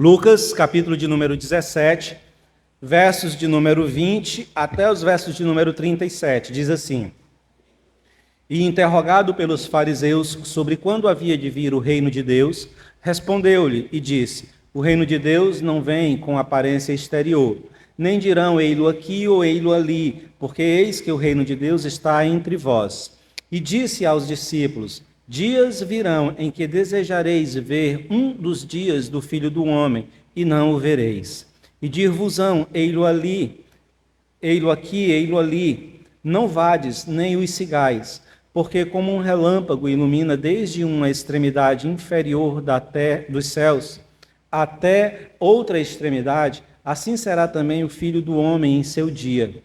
Lucas, capítulo de número 17, versos de número 20 até os versos de número 37, diz assim: E interrogado pelos fariseus sobre quando havia de vir o reino de Deus, respondeu-lhe e disse: O reino de Deus não vem com aparência exterior, nem dirão ei-lo aqui ou ei-lo ali, porque eis que o reino de Deus está entre vós. E disse aos discípulos: Dias virão em que desejareis ver um dos dias do Filho do Homem, e não o vereis. E dir-vos-ão, ei-lo ali, ei-lo aqui, ei-lo ali. Não vades, nem os sigais, porque como um relâmpago ilumina desde uma extremidade inferior dos céus até outra extremidade, assim será também o Filho do Homem em seu dia.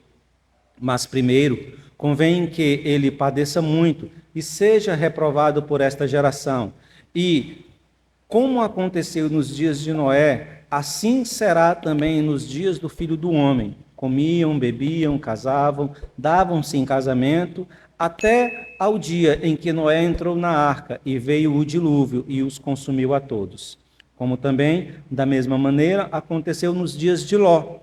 Mas primeiro, convém que ele padeça muito e seja reprovado por esta geração. E, como aconteceu nos dias de Noé, assim será também nos dias do Filho do Homem. Comiam, bebiam, casavam, davam-se em casamento, até ao dia em que Noé entrou na arca e veio o dilúvio e os consumiu a todos. Como também, da mesma maneira, aconteceu nos dias de Ló.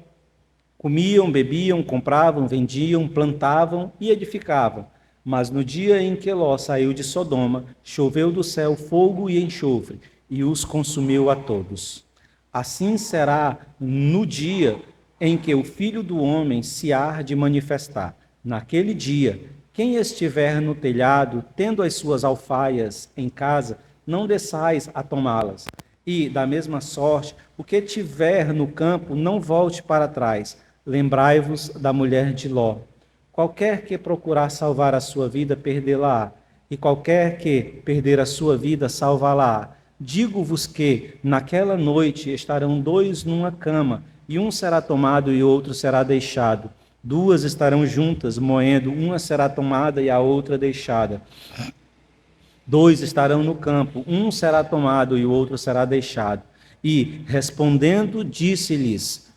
Comiam, bebiam, compravam, vendiam, plantavam e edificavam. Mas no dia em que Ló saiu de Sodoma, choveu do céu fogo e enxofre, e os consumiu a todos. Assim será no dia em que o Filho do Homem se há de manifestar. Naquele dia, quem estiver no telhado, tendo as suas alfaias em casa, não desçais a tomá-las. E, da mesma sorte, o que tiver no campo, não volte para trás. Lembrai-vos da mulher de Ló. Qualquer que procurar salvar a sua vida, perdê-la-á. E qualquer que perder a sua vida, salvá-la-á. Digo-vos que, naquela noite, estarão dois numa cama, e um será tomado e outro será deixado. Duas estarão juntas, moendo, uma será tomada e a outra deixada. Dois estarão no campo, um será tomado e o outro será deixado. E, respondendo, disse-lhes: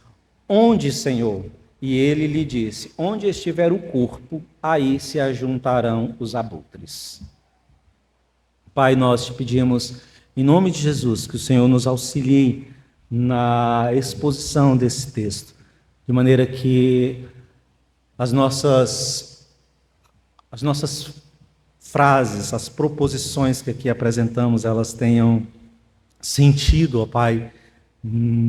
Onde, Senhor? E ele lhe disse: Onde estiver o corpo, aí se ajuntarão os abutres. Pai, nós te pedimos, em nome de Jesus, que o Senhor nos auxilie na exposição desse texto, de maneira que as nossas frases, as proposições que aqui apresentamos, elas tenham sentido, ó Pai,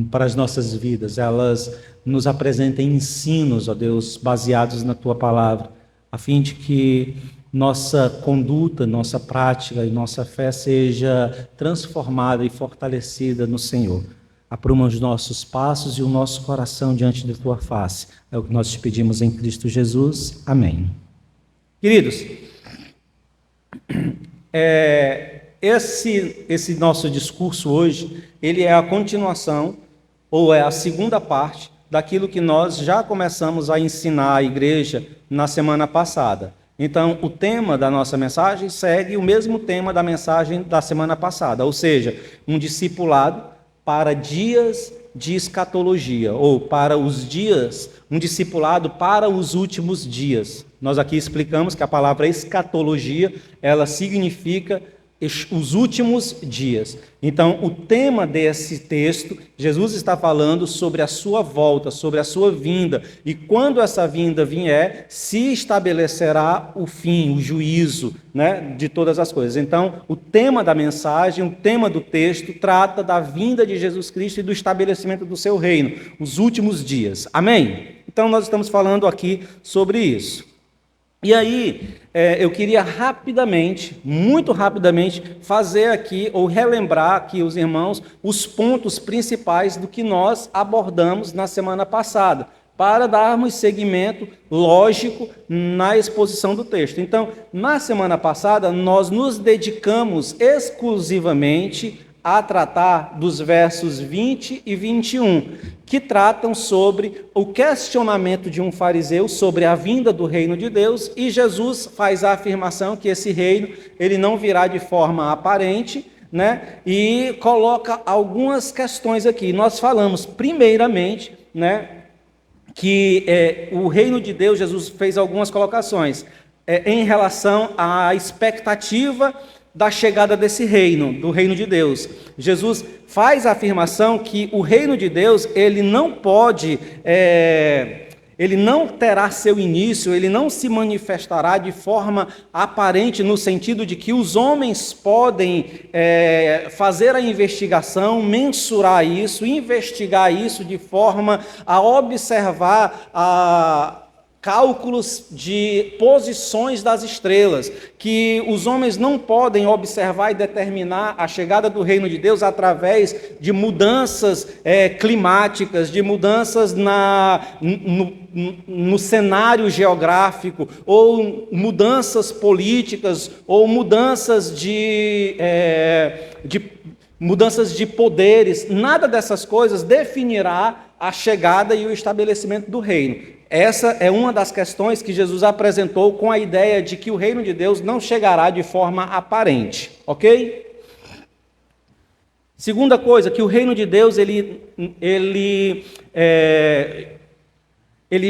para as nossas vidas. Elas nos apresentem ensinos, ó Deus, baseados na Tua Palavra, a fim de que nossa conduta, nossa prática e nossa fé seja transformada e fortalecida no Senhor. Apruma os nossos passos e o nosso coração diante da Tua face. É o que nós te pedimos em Cristo Jesus. Amém. Queridos, esse nosso discurso hoje, ele é a continuação, ou é a segunda parte, daquilo que nós já começamos a ensinar à igreja na semana passada. Então, o tema da nossa mensagem segue o mesmo tema da mensagem da semana passada, ou seja, um discipulado para dias de escatologia, ou para os dias, um discipulado para os últimos dias. Nós aqui explicamos que a palavra escatologia, ela significa os últimos dias. Então, o tema desse texto, Jesus está falando sobre a sua volta, sobre a sua vinda, e quando essa vinda vier, se estabelecerá o fim, o juízo, né, de todas as coisas. Então, o tema da mensagem, o tema do texto, trata da vinda de Jesus Cristo e do estabelecimento do seu reino, os últimos dias. Amém? Então, nós estamos falando aqui sobre isso. E aí, eu queria rapidamente, muito rapidamente, fazer aqui, ou relembrar aqui os irmãos, os pontos principais do que nós abordamos na semana passada, para darmos seguimento lógico na exposição do texto. Então, na semana passada, nós nos dedicamos exclusivamente a tratar dos versos 20 e 21, que tratam sobre o questionamento de um fariseu sobre a vinda do reino de Deus, e Jesus faz a afirmação que esse reino ele não virá de forma aparente, né? E coloca algumas questões aqui. Nós falamos primeiramente, né, que o reino de Deus, Jesus fez algumas colocações em relação à expectativa da chegada desse reino, do reino de Deus. Jesus faz a afirmação que o reino de Deus, ele não pode, ele não terá seu início, ele não se manifestará de forma aparente, no sentido de que os homens podem fazer a investigação, mensurar isso, investigar isso de forma a observar cálculos de posições das estrelas, que os homens não podem observar e determinar a chegada do reino de Deus através de mudanças climáticas, de mudanças no cenário geográfico, ou mudanças políticas, ou mudanças de poderes. Nada dessas coisas definirá a chegada e o estabelecimento do reino. Essa é uma das questões que Jesus apresentou com a ideia de que o reino de Deus não chegará de forma aparente, ok? Segunda coisa, que o reino de Deus ele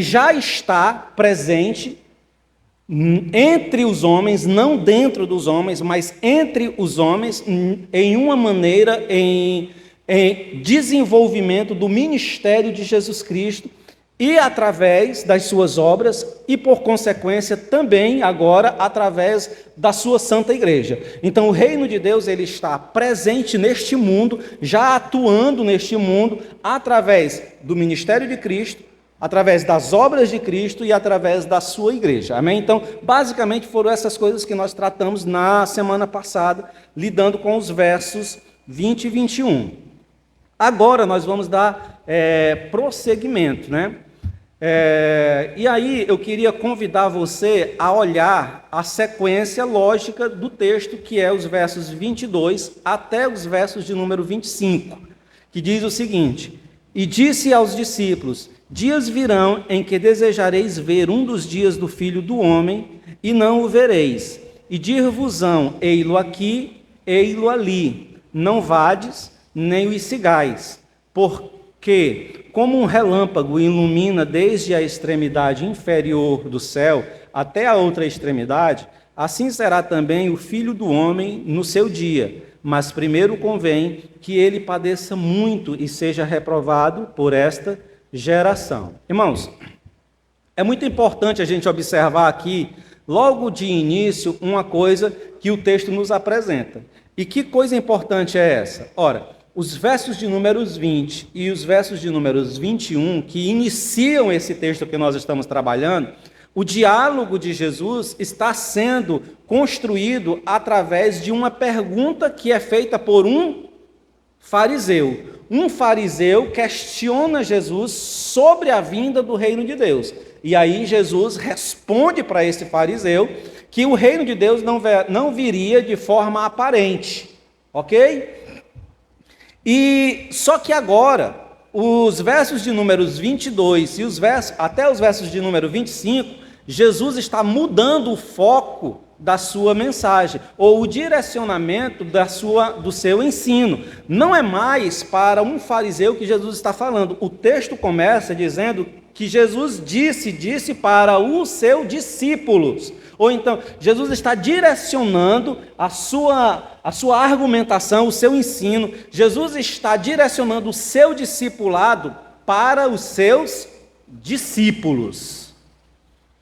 já está presente entre os homens, não dentro dos homens, mas entre os homens, em uma maneira, em desenvolvimento do ministério de Jesus Cristo, e através das suas obras, e por consequência também agora através da sua santa igreja. Então o reino de Deus, ele está presente neste mundo, já atuando neste mundo, através do ministério de Cristo, através das obras de Cristo e através da sua igreja. Amém? Então, basicamente foram essas coisas que nós tratamos na semana passada, lidando com os versos 20 e 21. Agora nós vamos dar prosseguimento, né? E aí eu queria convidar você a olhar a sequência lógica do texto, que é os versos 22 até os versos de número 25, que diz o seguinte: E disse aos discípulos: Dias virão em que desejareis ver um dos dias do Filho do Homem, e não o vereis. E dir-vos-ão: ei-lo aqui, ei-lo ali. Não vades, nem os sigais. Porque, como um relâmpago ilumina desde a extremidade inferior do céu até a outra extremidade, assim será também o Filho do Homem no seu dia. Mas primeiro convém que ele padeça muito e seja reprovado por esta geração. Irmãos, é muito importante a gente observar aqui, logo de início, uma coisa que o texto nos apresenta. E que coisa importante é essa? Ora, os versos de números 20 e os versos de números 21, que iniciam esse texto que nós estamos trabalhando, o diálogo de Jesus está sendo construído através de uma pergunta que é feita por um fariseu. Um fariseu questiona Jesus sobre a vinda do reino de Deus. E aí Jesus responde para esse fariseu que o reino de Deus não viria de forma aparente, ok? E só que agora, os versos de números 22 e até os versos de número 25, Jesus está mudando o foco da sua mensagem, ou o direcionamento do seu ensino. Não é mais para um fariseu que Jesus está falando. O texto começa dizendo que Jesus disse para os seus discípulos. Ou então, Jesus está direcionando a sua argumentação, o seu ensino. Jesus está direcionando o seu discipulado para os seus discípulos.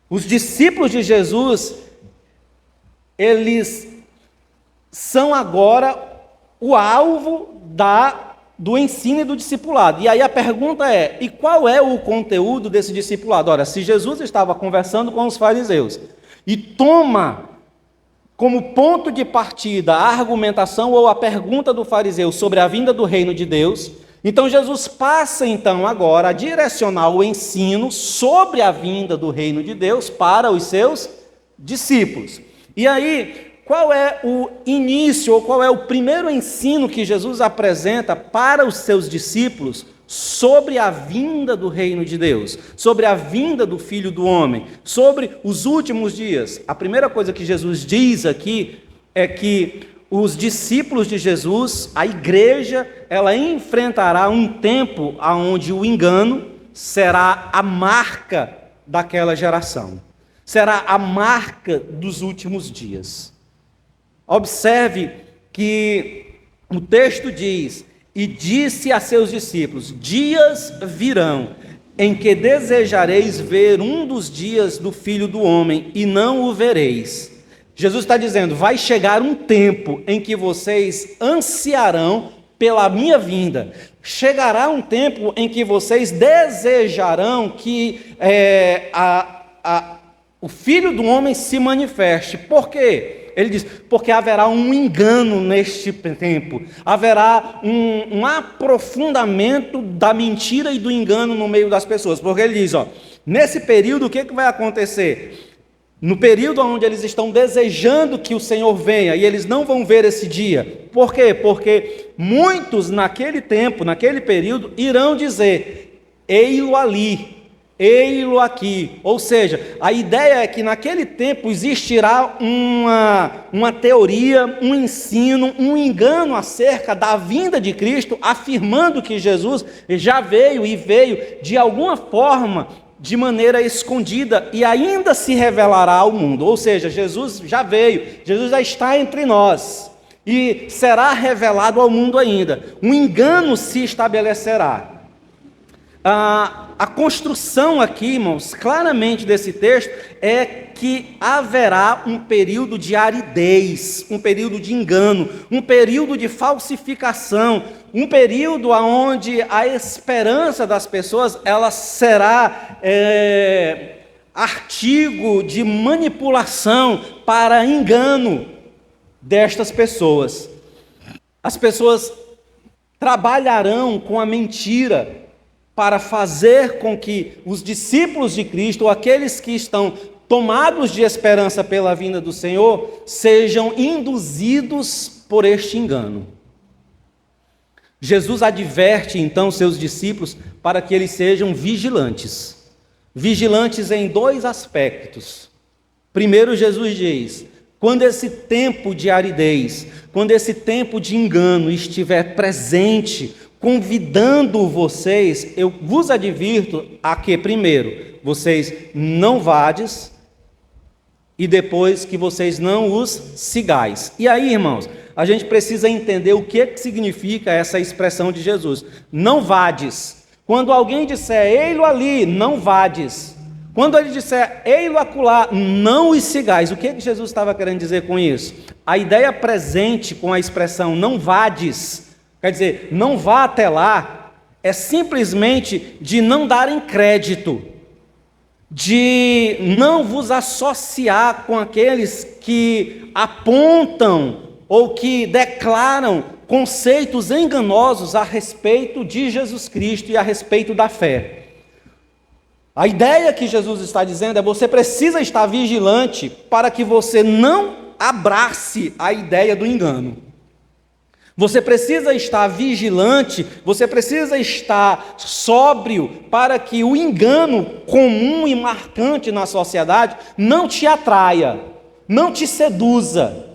Os discípulos de Jesus, eles são agora o alvo do ensino e do discipulado. E aí a pergunta é: e qual é o conteúdo desse discipulado? Ora, se Jesus estava conversando com os fariseus e toma como ponto de partida a argumentação ou a pergunta do fariseu sobre a vinda do reino de Deus, então Jesus passa então agora a direcionar o ensino sobre a vinda do reino de Deus para os seus discípulos. E aí, qual é o início, ou qual é o primeiro ensino que Jesus apresenta para os seus discípulos sobre a vinda do reino de Deus, sobre a vinda do Filho do Homem, sobre os últimos dias? A primeira coisa que Jesus diz aqui é que os discípulos de Jesus, a igreja, ela enfrentará um tempo onde o engano será a marca daquela geração. Será a marca dos últimos dias. Observe que o texto diz: e disse a seus discípulos: dias virão em que desejareis ver um dos dias do Filho do Homem, e não o vereis. Jesus está dizendo: vai chegar um tempo em que vocês ansiarão pela minha vinda. Chegará um tempo em que vocês desejarão que o Filho do Homem se manifeste. Por quê? Ele diz: porque haverá um engano neste tempo, haverá um aprofundamento da mentira e do engano no meio das pessoas. Porque ele diz, nesse período o que vai acontecer? No período onde eles estão desejando que o Senhor venha, e eles não vão ver esse dia. Por quê? Porque muitos naquele tempo, naquele período, irão dizer: ei-lo ali, ei-lo aqui. Ou seja, a ideia é que naquele tempo existirá uma teoria, um ensino, um engano acerca da vinda de Cristo, afirmando que Jesus já veio e veio de alguma forma, de maneira escondida, e ainda se revelará ao mundo. Ou seja, Jesus já veio, Jesus já está entre nós, e será revelado ao mundo ainda. Um engano se estabelecerá. A construção aqui, irmãos, claramente desse texto, é que haverá um período de aridez, um período de engano, um período de falsificação, um período onde a esperança das pessoas ela será artigo de manipulação para engano destas pessoas. As pessoas trabalharão com a mentira para fazer com que os discípulos de Cristo, ou aqueles que estão tomados de esperança pela vinda do Senhor, sejam induzidos por este engano. Jesus adverte então seus discípulos para que eles sejam vigilantes. Vigilantes em dois aspectos. Primeiro, Jesus diz: quando esse tempo de aridez, quando esse tempo de engano estiver presente, convidando vocês, eu vos advirto a que, primeiro, vocês não vades, e depois que vocês não os sigais. E aí, irmãos, a gente precisa entender o que significa essa expressão de Jesus. Não vades. Quando alguém disser, ei-lo ali, não vades. Quando ele disser, ei-lo acolá, não os sigais. O que Jesus estava querendo dizer com isso? A ideia presente com a expressão não vades, quer dizer, não vá até lá, é simplesmente de não darem crédito, de não vos associar com aqueles que apontam ou que declaram conceitos enganosos a respeito de Jesus Cristo e a respeito da fé. A ideia que Jesus está dizendo é: você precisa estar vigilante para que você não abrace a ideia do engano. Você precisa estar vigilante, você precisa estar sóbrio para que o engano comum e marcante na sociedade não te atraia, não te seduza.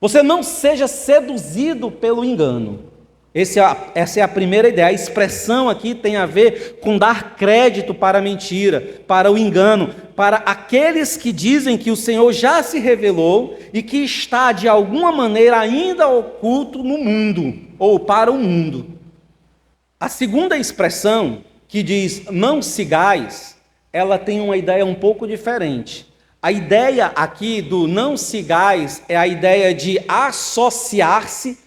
Você não seja seduzido pelo engano. Essa é a primeira ideia. A expressão aqui tem a ver com dar crédito para a mentira, para o engano, para aqueles que dizem que o Senhor já se revelou e que está de alguma maneira ainda oculto no mundo, ou para o mundo. A segunda expressão, que diz não sigais, ela tem uma ideia um pouco diferente. A ideia aqui do não sigais é a ideia de associar-se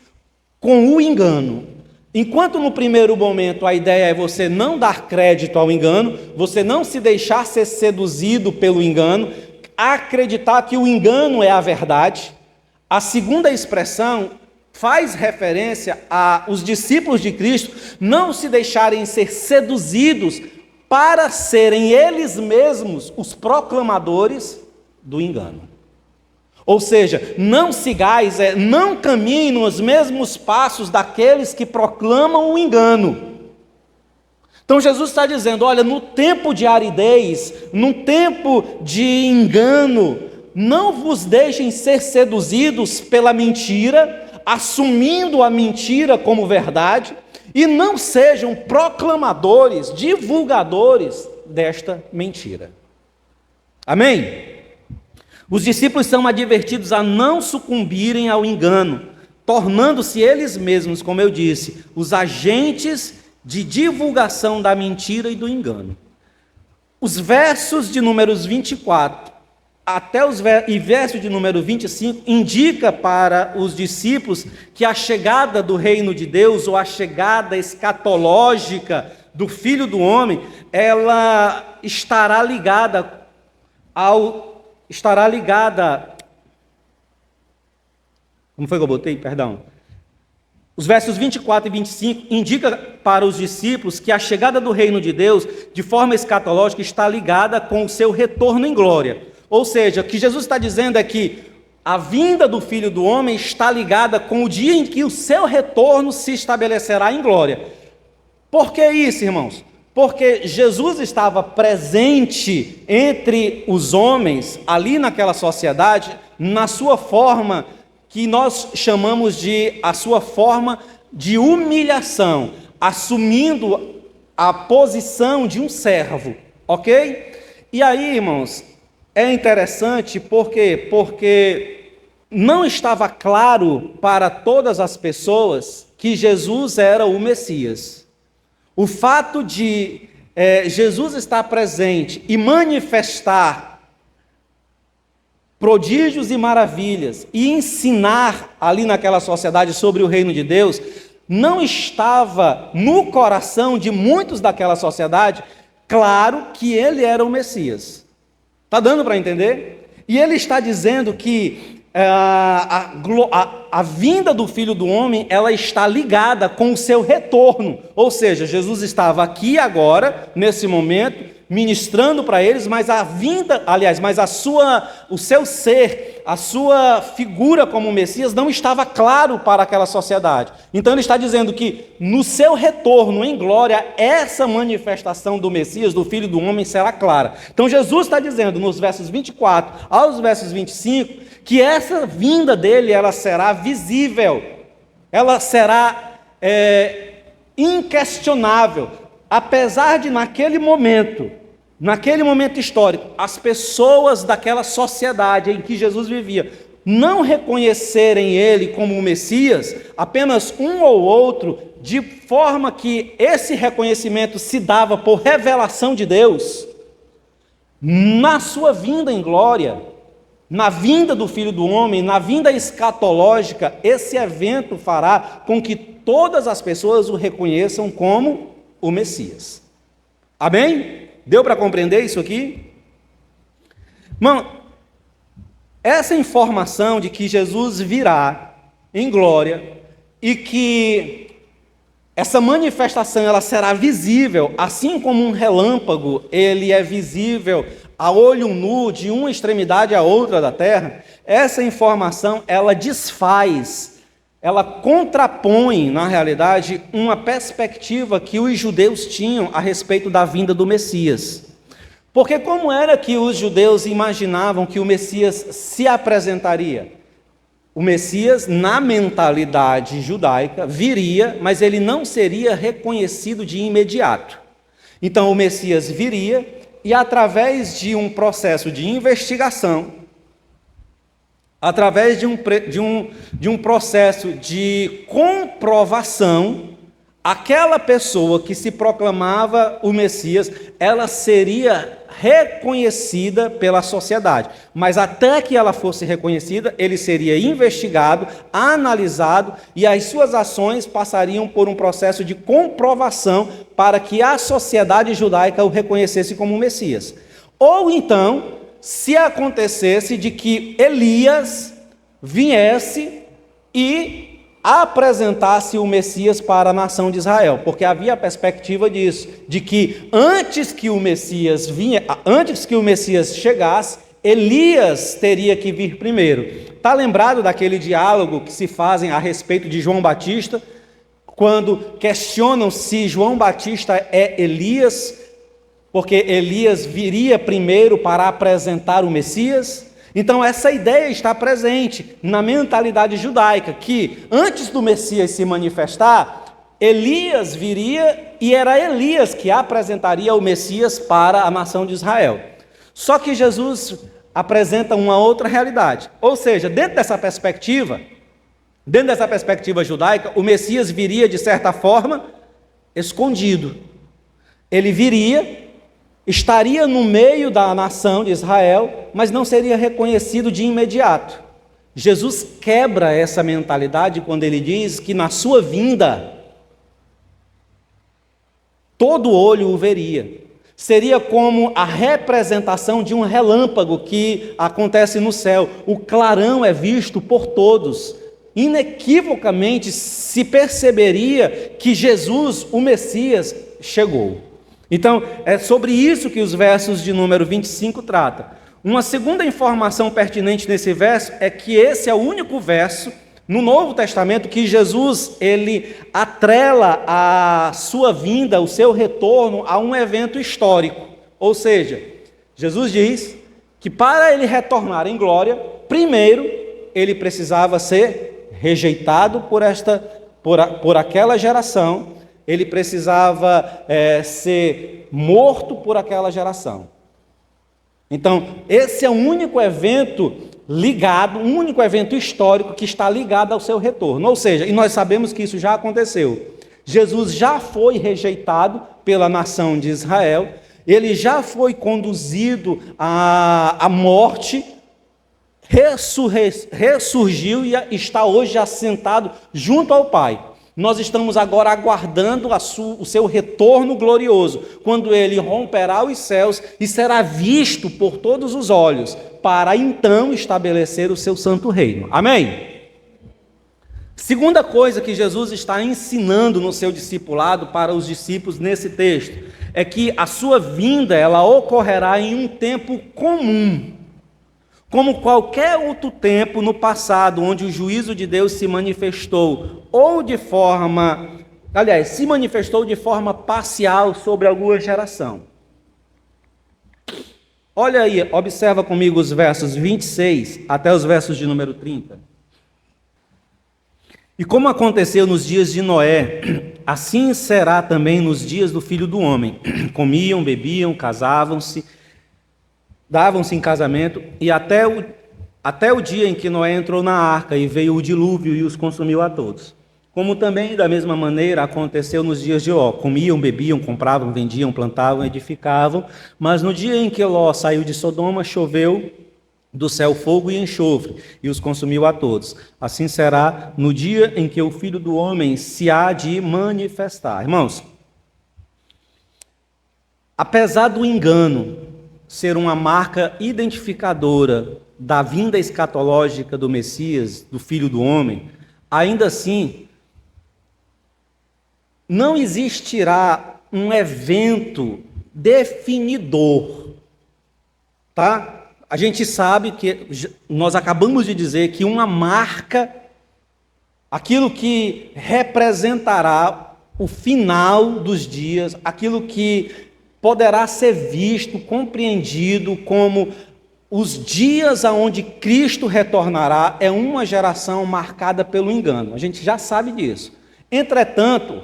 com o engano. Enquanto no primeiro momento a ideia é você não dar crédito ao engano, você não se deixar ser seduzido pelo engano, acreditar que o engano é a verdade, a segunda expressão faz referência aos discípulos de Cristo não se deixarem ser seduzidos para serem eles mesmos os proclamadores do engano. Ou seja, não sigais, não caminhem nos mesmos passos daqueles que proclamam o engano. Então Jesus está dizendo, olha, no tempo de aridez, no tempo de engano, não vos deixem ser seduzidos pela mentira, assumindo a mentira como verdade, e não sejam proclamadores, divulgadores desta mentira. Amém? Os discípulos são advertidos a não sucumbirem ao engano, tornando-se eles mesmos, como eu disse, os agentes de divulgação da mentira e do engano. Os versos de números 24 e verso de número 25 indica para os discípulos que a chegada do reino de Deus, ou a chegada escatológica do Filho do Homem, ela estará ligada. Como foi que eu botei? Perdão. Os versos 24 e 25 indicam para os discípulos que a chegada do reino de Deus, de forma escatológica, está ligada com o seu retorno em glória. Ou seja, o que Jesus está dizendo é que a vinda do Filho do Homem está ligada com o dia em que o seu retorno se estabelecerá em glória. Por que isso, irmãos? Porque Jesus estava presente entre os homens, ali naquela sociedade, na sua forma que nós chamamos de a sua forma de humilhação, assumindo a posição de um servo, ok? E aí, irmãos, é interessante porque não estava claro para todas as pessoas que Jesus era o Messias. O fato de Jesus estar presente e manifestar prodígios e maravilhas e ensinar ali naquela sociedade sobre o reino de Deus, não estava no coração de muitos daquela sociedade claro que ele era o Messias. Está dando para entender? E ele está dizendo que a vinda do Filho do Homem, ela está ligada com o seu retorno. Ou seja, Jesus estava aqui agora, nesse momento, ministrando para eles, mas o seu ser, a sua figura como Messias não estava claro para aquela sociedade. Então ele está dizendo que no seu retorno em glória, essa manifestação do Messias, do Filho do Homem, será clara. Então Jesus está dizendo nos versos 24 aos versos 25, que essa vinda dele, ela será visível, ela será inquestionável, apesar de naquele momento histórico, as pessoas daquela sociedade em que Jesus vivia não reconhecerem ele como o Messias, apenas um ou outro, de forma que esse reconhecimento se dava por revelação de Deus, na sua vinda em glória, na vinda do Filho do Homem, na vinda escatológica, esse evento fará com que todas as pessoas o reconheçam como o Messias. Amém? Deu para compreender isso aqui? Irmão, essa informação de que Jesus virá em glória e que essa manifestação ela será visível, assim como um relâmpago, ele é visível a olho nu de uma extremidade à outra da terra, essa informação ela desfaz, ela contrapõe, na realidade, uma perspectiva que os judeus tinham a respeito da vinda do Messias. Porque como era que os judeus imaginavam que o Messias se apresentaria? O Messias, na mentalidade judaica, viria, mas ele não seria reconhecido de imediato. Então o Messias viria e através de um processo de investigação, através de um processo de comprovação, aquela pessoa que se proclamava o Messias, ela seria reconhecida pela sociedade. Mas até que ela fosse reconhecida, ele seria investigado, analisado, e as suas ações passariam por um processo de comprovação para que a sociedade judaica o reconhecesse como Messias. Ou então, se acontecesse de que Elias viesse e apresentasse o Messias para a nação de Israel, porque havia a perspectiva disso, de que antes que o Messias chegasse, Elias teria que vir primeiro. Está lembrado daquele diálogo que se fazem a respeito de João Batista, quando questionam se João Batista é Elias, porque Elias viria primeiro para apresentar o Messias? Então essa ideia está presente na mentalidade judaica, que antes do Messias se manifestar, Elias viria e era Elias que apresentaria o Messias para a nação de Israel. Só que Jesus apresenta uma outra realidade. Ou seja, dentro dessa perspectiva judaica, o Messias viria, de certa forma, escondido. Ele viria, estaria no meio da nação de Israel, mas não seria reconhecido de imediato. Jesus quebra essa mentalidade quando ele diz que na sua vinda, todo olho o veria. Seria como a representação de um relâmpago que acontece no céu. O clarão é visto por todos. Inequivocamente se perceberia que Jesus, o Messias, chegou. Então, é sobre isso que os versos de número 25 tratam. Uma segunda informação pertinente nesse verso é que esse é o único verso no Novo Testamento que Jesus, ele atrela a sua vinda, o seu retorno a um evento histórico. Ou seja, Jesus diz que para ele retornar em glória, primeiro ele precisava ser rejeitado por aquela geração, ele precisava ser morto por aquela geração. Então, esse é o único evento ligado, um único evento histórico que está ligado ao seu retorno. Ou seja, e nós sabemos que isso já aconteceu. Jesus já foi rejeitado pela nação de Israel, ele já foi conduzido à morte, ressurgiu e está hoje assentado junto ao Pai. Nós estamos agora aguardando o seu retorno glorioso, quando ele romperá os céus e será visto por todos os olhos, para então estabelecer o seu santo reino. Amém? Segunda coisa que Jesus está ensinando no seu discipulado para os discípulos nesse texto, é que a sua vinda ela ocorrerá em um tempo comum, como qualquer outro tempo no passado, onde o juízo de Deus se manifestou, se manifestou de forma parcial sobre alguma geração. Olha aí, observa comigo os versos 26 até os versos de número 30. E como aconteceu nos dias de Noé, assim será também nos dias do Filho do Homem. Comiam, bebiam, casavam-se, davam-se em casamento, e até o dia em que Noé entrou na arca e veio o dilúvio e os consumiu a todos. Como também, da mesma maneira, aconteceu nos dias de Ló. Comiam, bebiam, compravam, vendiam, plantavam, edificavam, mas no dia em que Ló saiu de Sodoma, choveu do céu fogo e enxofre, e os consumiu a todos. Assim será no dia em que o Filho do Homem se há de manifestar. Irmãos, apesar do engano ser uma marca identificadora da vinda escatológica do Messias, do Filho do Homem, ainda assim, não existirá um evento definidor, tá? A gente sabe que, nós acabamos de dizer que uma marca, aquilo que representará o final dos dias, aquilo que poderá ser visto, compreendido como os dias aonde Cristo retornará, é uma geração marcada pelo engano. A gente já sabe disso. Entretanto,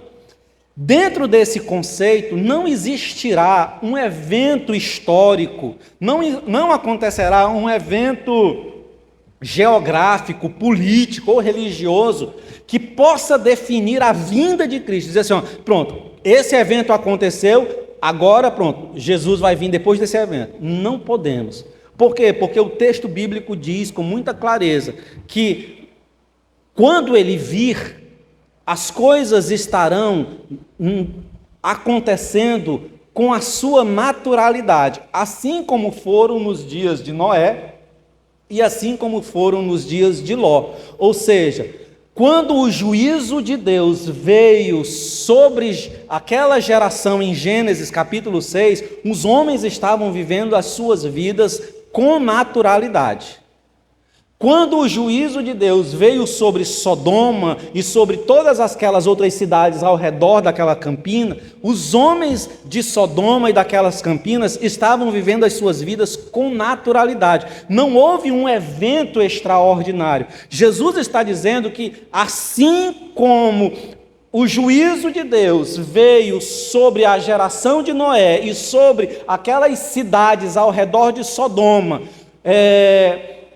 dentro desse conceito, não existirá um evento histórico, não acontecerá um evento geográfico, político ou religioso que possa definir a vinda de Cristo. Dizer assim, ó, pronto, esse evento aconteceu, agora pronto, Jesus vai vir depois desse evento. Não podemos. Por quê? Porque o texto bíblico diz com muita clareza que quando ele vir, as coisas estarão acontecendo com a sua naturalidade, assim como foram nos dias de Noé e assim como foram nos dias de Ló. Ou seja, quando o juízo de Deus veio sobre aquela geração em Gênesis capítulo 6, os homens estavam vivendo as suas vidas com naturalidade. Quando o juízo de Deus veio sobre Sodoma e sobre todas aquelas outras cidades ao redor daquela campina, os homens de Sodoma e daquelas campinas estavam vivendo as suas vidas com naturalidade. Não houve um evento extraordinário. Jesus está dizendo que assim como o juízo de Deus veio sobre a geração de Noé e sobre aquelas cidades ao redor de Sodoma,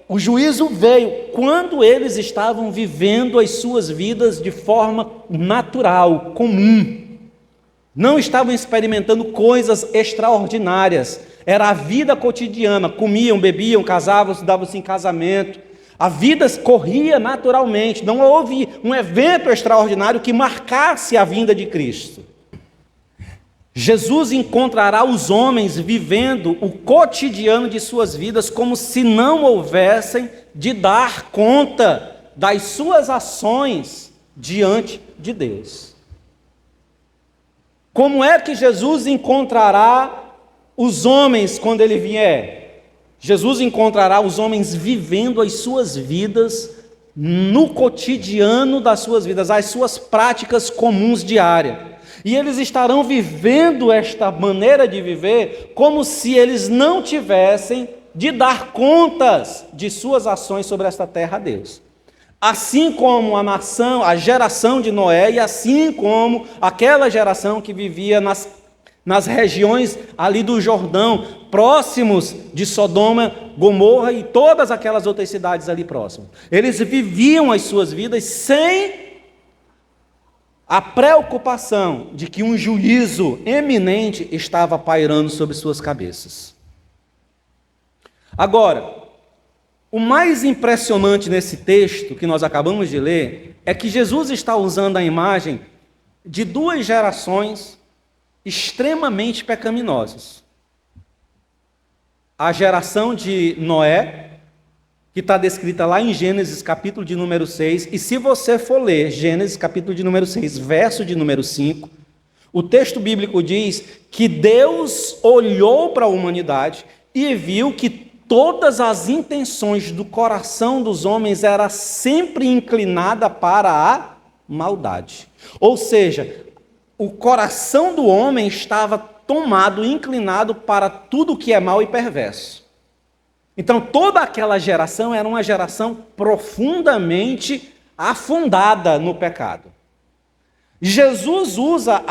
o juízo veio quando eles estavam vivendo as suas vidas de forma natural, comum. Não estavam experimentando coisas extraordinárias. Era a vida cotidiana. Comiam, bebiam, casavam, davam-se em casamento. A vida corria naturalmente. Não houve um evento extraordinário que marcasse a vinda de Cristo. Jesus encontrará os homens vivendo o cotidiano de suas vidas como se não houvessem de dar conta das suas ações diante de Deus. Como é que Jesus encontrará os homens quando ele vier? Jesus encontrará os homens vivendo as suas vidas no cotidiano das suas vidas, as suas práticas comuns diárias. E eles estarão vivendo esta maneira de viver como se eles não tivessem de dar contas de suas ações sobre esta terra a Deus. Assim como a nação, a geração de Noé, e assim como aquela geração que vivia nas regiões ali do Jordão, próximos de Sodoma, Gomorra e todas aquelas outras cidades ali próximas. Eles viviam as suas vidas sem a preocupação de que um juízo eminente estava pairando sobre suas cabeças. Agora, o mais impressionante nesse texto que nós acabamos de ler é que Jesus está usando a imagem de duas gerações extremamente pecaminosas. A geração de Noé, que está descrita lá em Gênesis capítulo de número 6, e se você for ler Gênesis capítulo de número 6, verso de número 5, o texto bíblico diz que Deus olhou para a humanidade e viu que todas as intenções do coração dos homens era sempre inclinada para a maldade. Ou seja, o coração do homem estava tomado, inclinado para tudo que é mal e perverso. Então, toda aquela geração era uma geração profundamente afundada no pecado. Jesus usa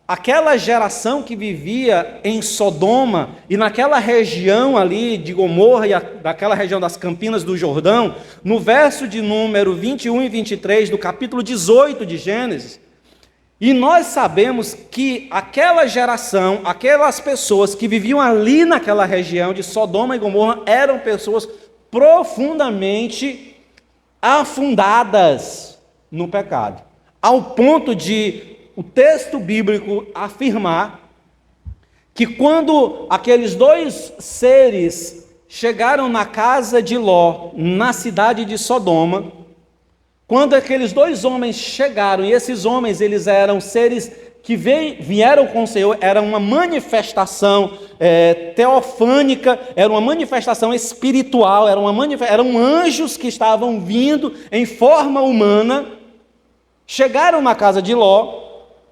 aquela geração que vivia em Sodoma e naquela região ali de Gomorra e daquela região das Campinas do Jordão, no verso de número 21 e 23 do capítulo 18 de Gênesis. E nós sabemos que aquela geração, aquelas pessoas que viviam ali naquela região de Sodoma e Gomorra, eram pessoas profundamente afundadas no pecado, ao ponto de o texto bíblico afirmar que quando aqueles dois seres chegaram na casa de Ló, na cidade de Sodoma, quando aqueles dois homens chegaram, e esses homens eles eram seres que vieram com o Senhor, era uma manifestação teofânica, era uma manifestação espiritual, eram anjos que estavam vindo em forma humana, chegaram na casa de Ló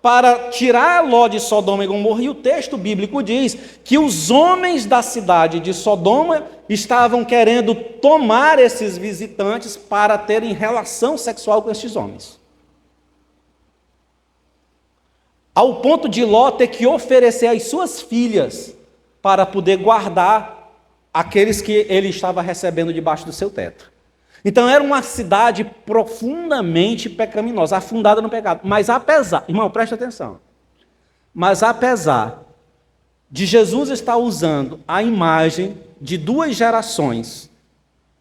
para tirar Ló de Sodoma e Gomorra, e o texto bíblico diz que os homens da cidade de Sodoma estavam querendo tomar esses visitantes para terem relação sexual com estes homens. Ao ponto de Ló ter que oferecer as suas filhas para poder guardar aqueles que ele estava recebendo debaixo do seu teto. Então era uma cidade profundamente pecaminosa, afundada no pecado. Mas apesar, irmão, preste atenção. Mas apesar de Jesus estar usando a imagem de duas gerações,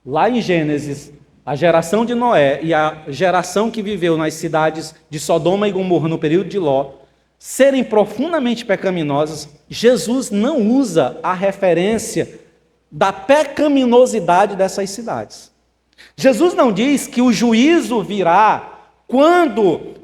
lá em Gênesis, a geração de Noé e a geração que viveu nas cidades de Sodoma e Gomorra no período de Ló, serem profundamente pecaminosas, Jesus não usa a referência da pecaminosidade dessas cidades. Jesus não diz que o juízo virá quando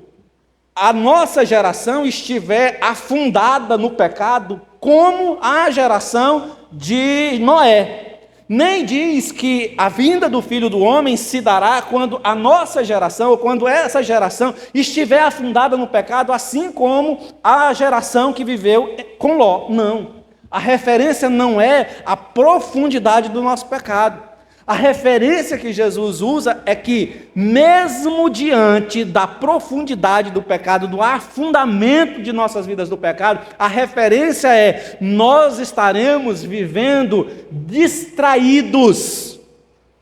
a nossa geração estiver afundada no pecado, como a geração de Noé. Nem diz que a vinda do Filho do Homem se dará quando a nossa geração, ou quando essa geração estiver afundada no pecado, assim como a geração que viveu com Ló. Não. A referência não é a profundidade do nosso pecado. A referência que Jesus usa é que, mesmo diante da profundidade do pecado, do afundamento de nossas vidas do pecado, a referência é: nós estaremos vivendo distraídos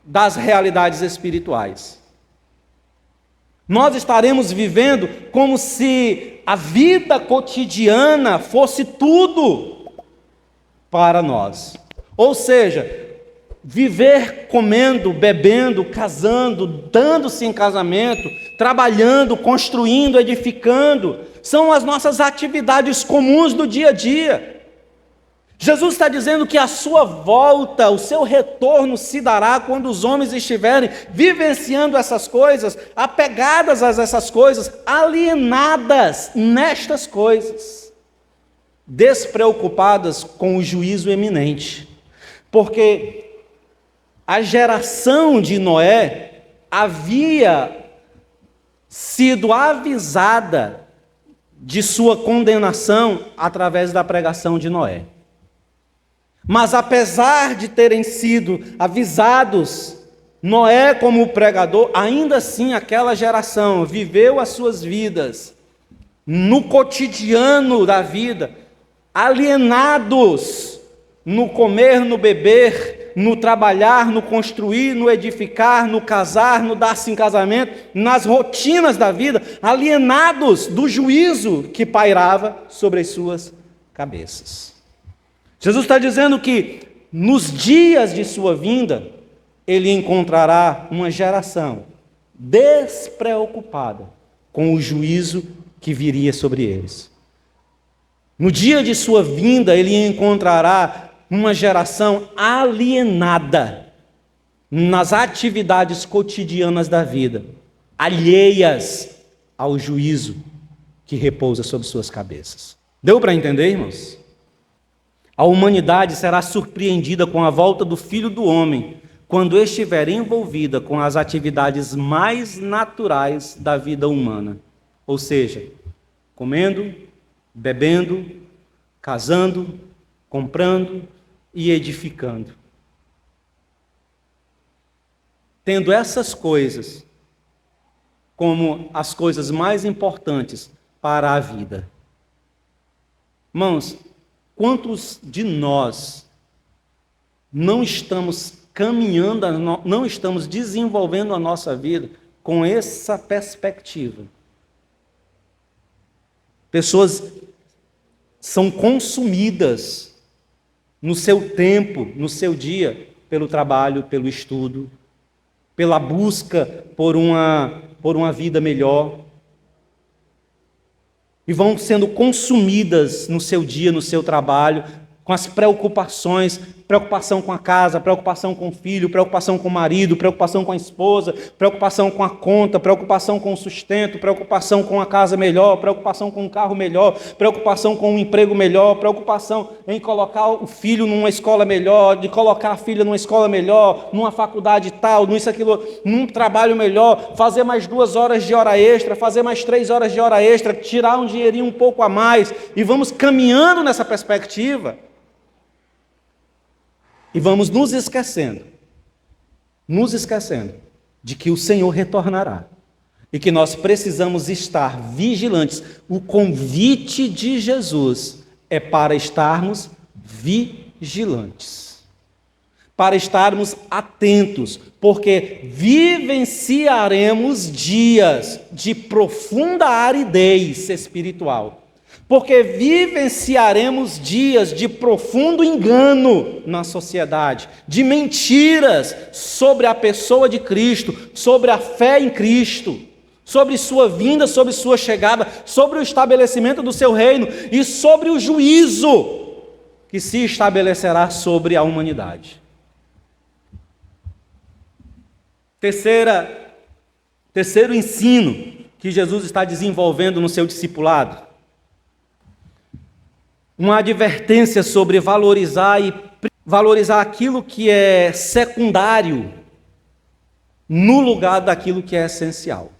das realidades espirituais. Nós estaremos vivendo como se a vida cotidiana fosse tudo para nós. Ou seja, viver comendo, bebendo, casando, dando-se em casamento, trabalhando, construindo, edificando, são as nossas atividades comuns do dia a dia. Jesus está dizendo que a sua volta, o seu retorno se dará quando os homens estiverem vivenciando essas coisas, apegadas a essas coisas, alienadas nestas coisas, despreocupadas com o juízo iminente. Porque a geração de Noé havia sido avisada de sua condenação através da pregação de Noé. Mas apesar de terem sido avisados, Noé como pregador, ainda assim aquela geração viveu as suas vidas no cotidiano da vida, alienados no comer, no beber, no trabalhar, no construir, no edificar, no casar, no dar-se em casamento, nas rotinas da vida, alienados do juízo que pairava sobre as suas cabeças. Jesus está dizendo que nos dias de sua vinda, ele encontrará uma geração despreocupada com o juízo que viria sobre eles. No dia de sua vinda, ele encontrará uma geração alienada nas atividades cotidianas da vida, alheias ao juízo que repousa sobre suas cabeças. Deu para entender, irmãos? A humanidade será surpreendida com a volta do Filho do Homem, quando estiver envolvida com as atividades mais naturais da vida humana. Ou seja, comendo, bebendo, casando, comprando e edificando. Tendo essas coisas como as coisas mais importantes para a vida. Irmãos, quantos de nós não estamos caminhando, não estamos desenvolvendo a nossa vida com essa perspectiva? Pessoas são consumidas no seu tempo, no seu dia, pelo trabalho, pelo estudo, pela busca por uma vida melhor. E vão sendo consumidas no seu dia, no seu trabalho, com as preocupações, preocupação com a casa, preocupação com o filho, preocupação com o marido, preocupação com a esposa, preocupação com a conta, preocupação com o sustento, preocupação com a casa melhor, preocupação com um carro melhor, preocupação com um emprego melhor, preocupação em colocar o filho numa escola melhor, de colocar a filha numa escola melhor, numa faculdade tal, nisso, aquilo, num trabalho melhor, fazer mais 2 horas de hora extra, fazer mais 3 horas de hora extra, tirar um dinheirinho um pouco a mais, e vamos caminhando nessa perspectiva. E vamos nos esquecendo de que o Senhor retornará e que nós precisamos estar vigilantes. O convite de Jesus é para estarmos vigilantes, para estarmos atentos, porque vivenciaremos dias de profunda aridez espiritual. Porque vivenciaremos dias de profundo engano na sociedade, de mentiras sobre a pessoa de Cristo, sobre a fé em Cristo, sobre sua vinda, sobre sua chegada, sobre o estabelecimento do seu reino e sobre o juízo que se estabelecerá sobre a humanidade. Terceiro ensino que Jesus está desenvolvendo no seu discipulado. Uma advertência sobre valorizar aquilo que é secundário no lugar daquilo que é essencial.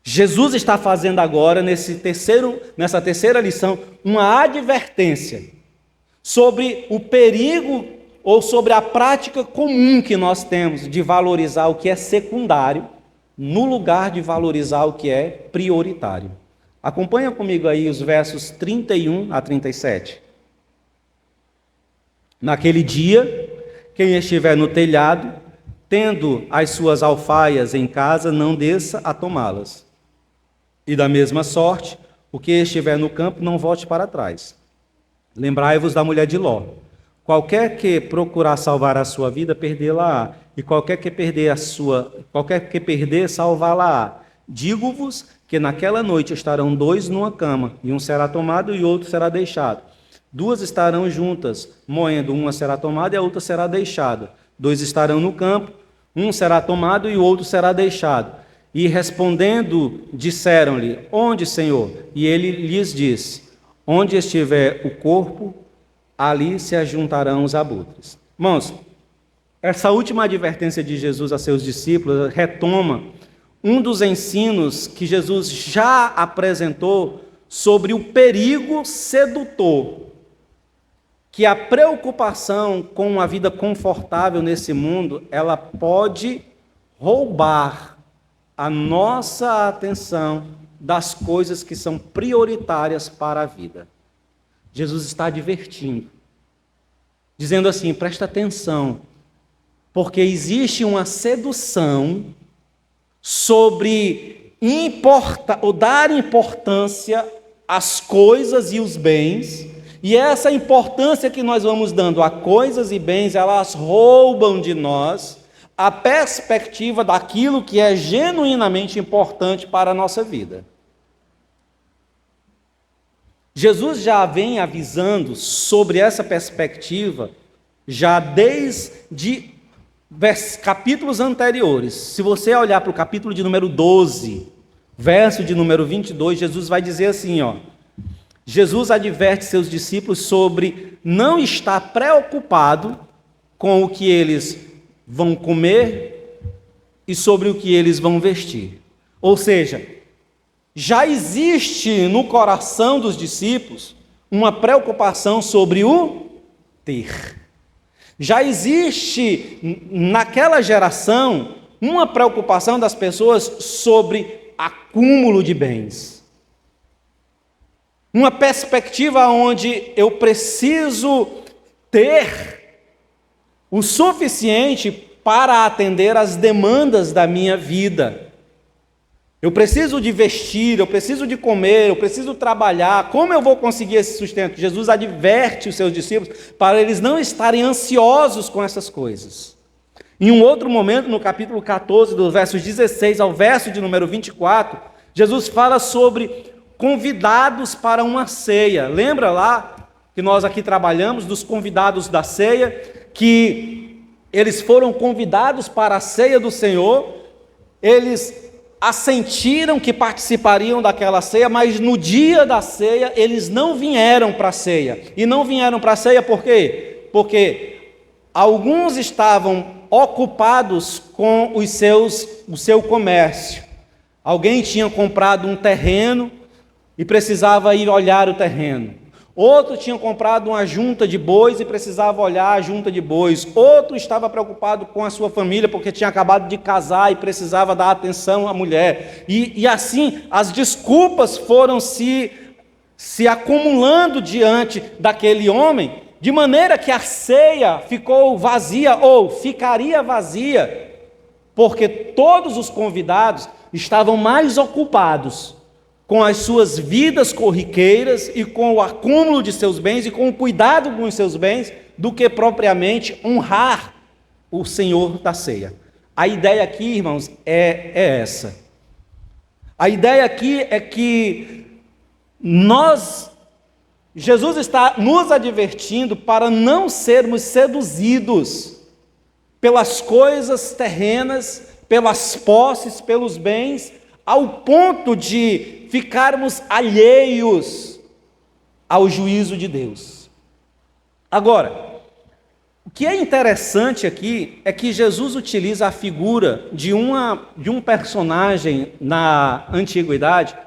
Jesus está fazendo agora, nessa terceira lição, uma advertência sobre o perigo ou sobre a prática comum que nós temos de valorizar o que é secundário, no lugar de valorizar o que é prioritário. Acompanha comigo aí os versos 31 a 37. Naquele dia, quem estiver no telhado, tendo as suas alfaias em casa, não desça a tomá-las. E da mesma sorte, o que estiver no campo, não volte para trás. Lembrai-vos da mulher de Ló. Qualquer que procurar salvar a sua vida, perdê-la-á. E qualquer que perder, salvá-la-á. Digo-vos que naquela noite estarão dois numa cama, e um será tomado e outro será deixado. Duas estarão juntas, moendo, uma será tomada e a outra será deixada. Dois estarão no campo, um será tomado e o outro será deixado. E respondendo, disseram-lhe: Onde, Senhor? E ele lhes disse: Onde estiver o corpo, ali se ajuntarão os abutres. Irmãos, essa última advertência de Jesus a seus discípulos retoma um dos ensinos que Jesus já apresentou sobre o perigo sedutor, que a preocupação com uma vida confortável nesse mundo, ela pode roubar a nossa atenção das coisas que são prioritárias para a vida. Jesus está advertindo, dizendo assim: presta atenção, porque existe uma sedução sobre dar importância às coisas e os bens, e essa importância que nós vamos dando a coisas e bens, elas roubam de nós a perspectiva daquilo que é genuinamente importante para a nossa vida. Jesus já vem avisando sobre essa perspectiva já desde capítulos anteriores. Se você olhar para o capítulo de número 12, verso de número 22, Jesus vai dizer assim, Jesus adverte seus discípulos sobre não estar preocupado com o que eles vão comer e sobre o que eles vão vestir. Ou seja, já existe no coração dos discípulos uma preocupação sobre o ter. Já existe naquela geração uma preocupação das pessoas sobre acúmulo de bens. Uma perspectiva onde eu preciso ter o suficiente para atender às demandas da minha vida. Eu preciso de vestir, eu preciso de comer, eu preciso trabalhar. Como eu vou conseguir esse sustento? Jesus adverte os seus discípulos para eles não estarem ansiosos com essas coisas. Em um outro momento, no capítulo 14, dos versos 16 ao verso de número 24, Jesus fala sobre convidados para uma ceia. Lembra lá que nós aqui trabalhamos dos convidados da ceia, que eles foram convidados para a ceia do Senhor, eles assentiram que participariam daquela ceia, mas no dia da ceia eles não vieram para a ceia. E não vieram para a ceia por quê? Porque alguns estavam ocupados com o seu comércio. Alguém tinha comprado um terreno e precisava ir olhar o terreno. Outro tinha comprado uma junta de bois e precisava olhar a junta de bois. Outro estava preocupado com a sua família porque tinha acabado de casar e precisava dar atenção à mulher. E assim as desculpas foram se acumulando diante daquele homem, de maneira que a ceia ficou vazia ou ficaria vazia, porque todos os convidados estavam mais ocupados com as suas vidas corriqueiras e com o acúmulo de seus bens e com o cuidado com os seus bens, do que propriamente honrar o Senhor da ceia. A ideia aqui, irmãos, é essa. A ideia aqui é que Jesus está nos advertindo para não sermos seduzidos pelas coisas terrenas, pelas posses, pelos bens, ao ponto de ficarmos alheios ao juízo de Deus. Agora, o que é interessante aqui é que Jesus utiliza a figura de um personagem na antiguidade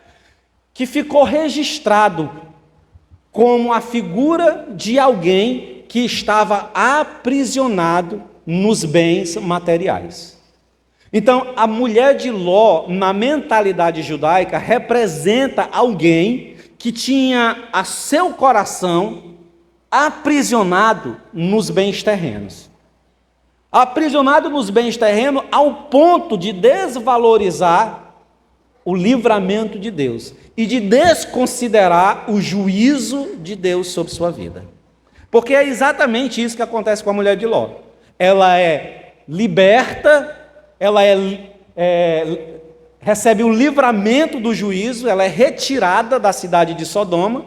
que ficou registrado como a figura de alguém que estava aprisionado nos bens materiais. Então, a mulher de Ló, na mentalidade judaica, representa alguém que tinha a seu coração aprisionado nos bens terrenos. Aprisionado nos bens terrenos ao ponto de desvalorizar o livramento de Deus e de desconsiderar o juízo de Deus sobre sua vida. Porque é exatamente isso que acontece com a mulher de Ló. Ela é liberta, ela recebe o livramento do juízo, ela é retirada da cidade de Sodoma,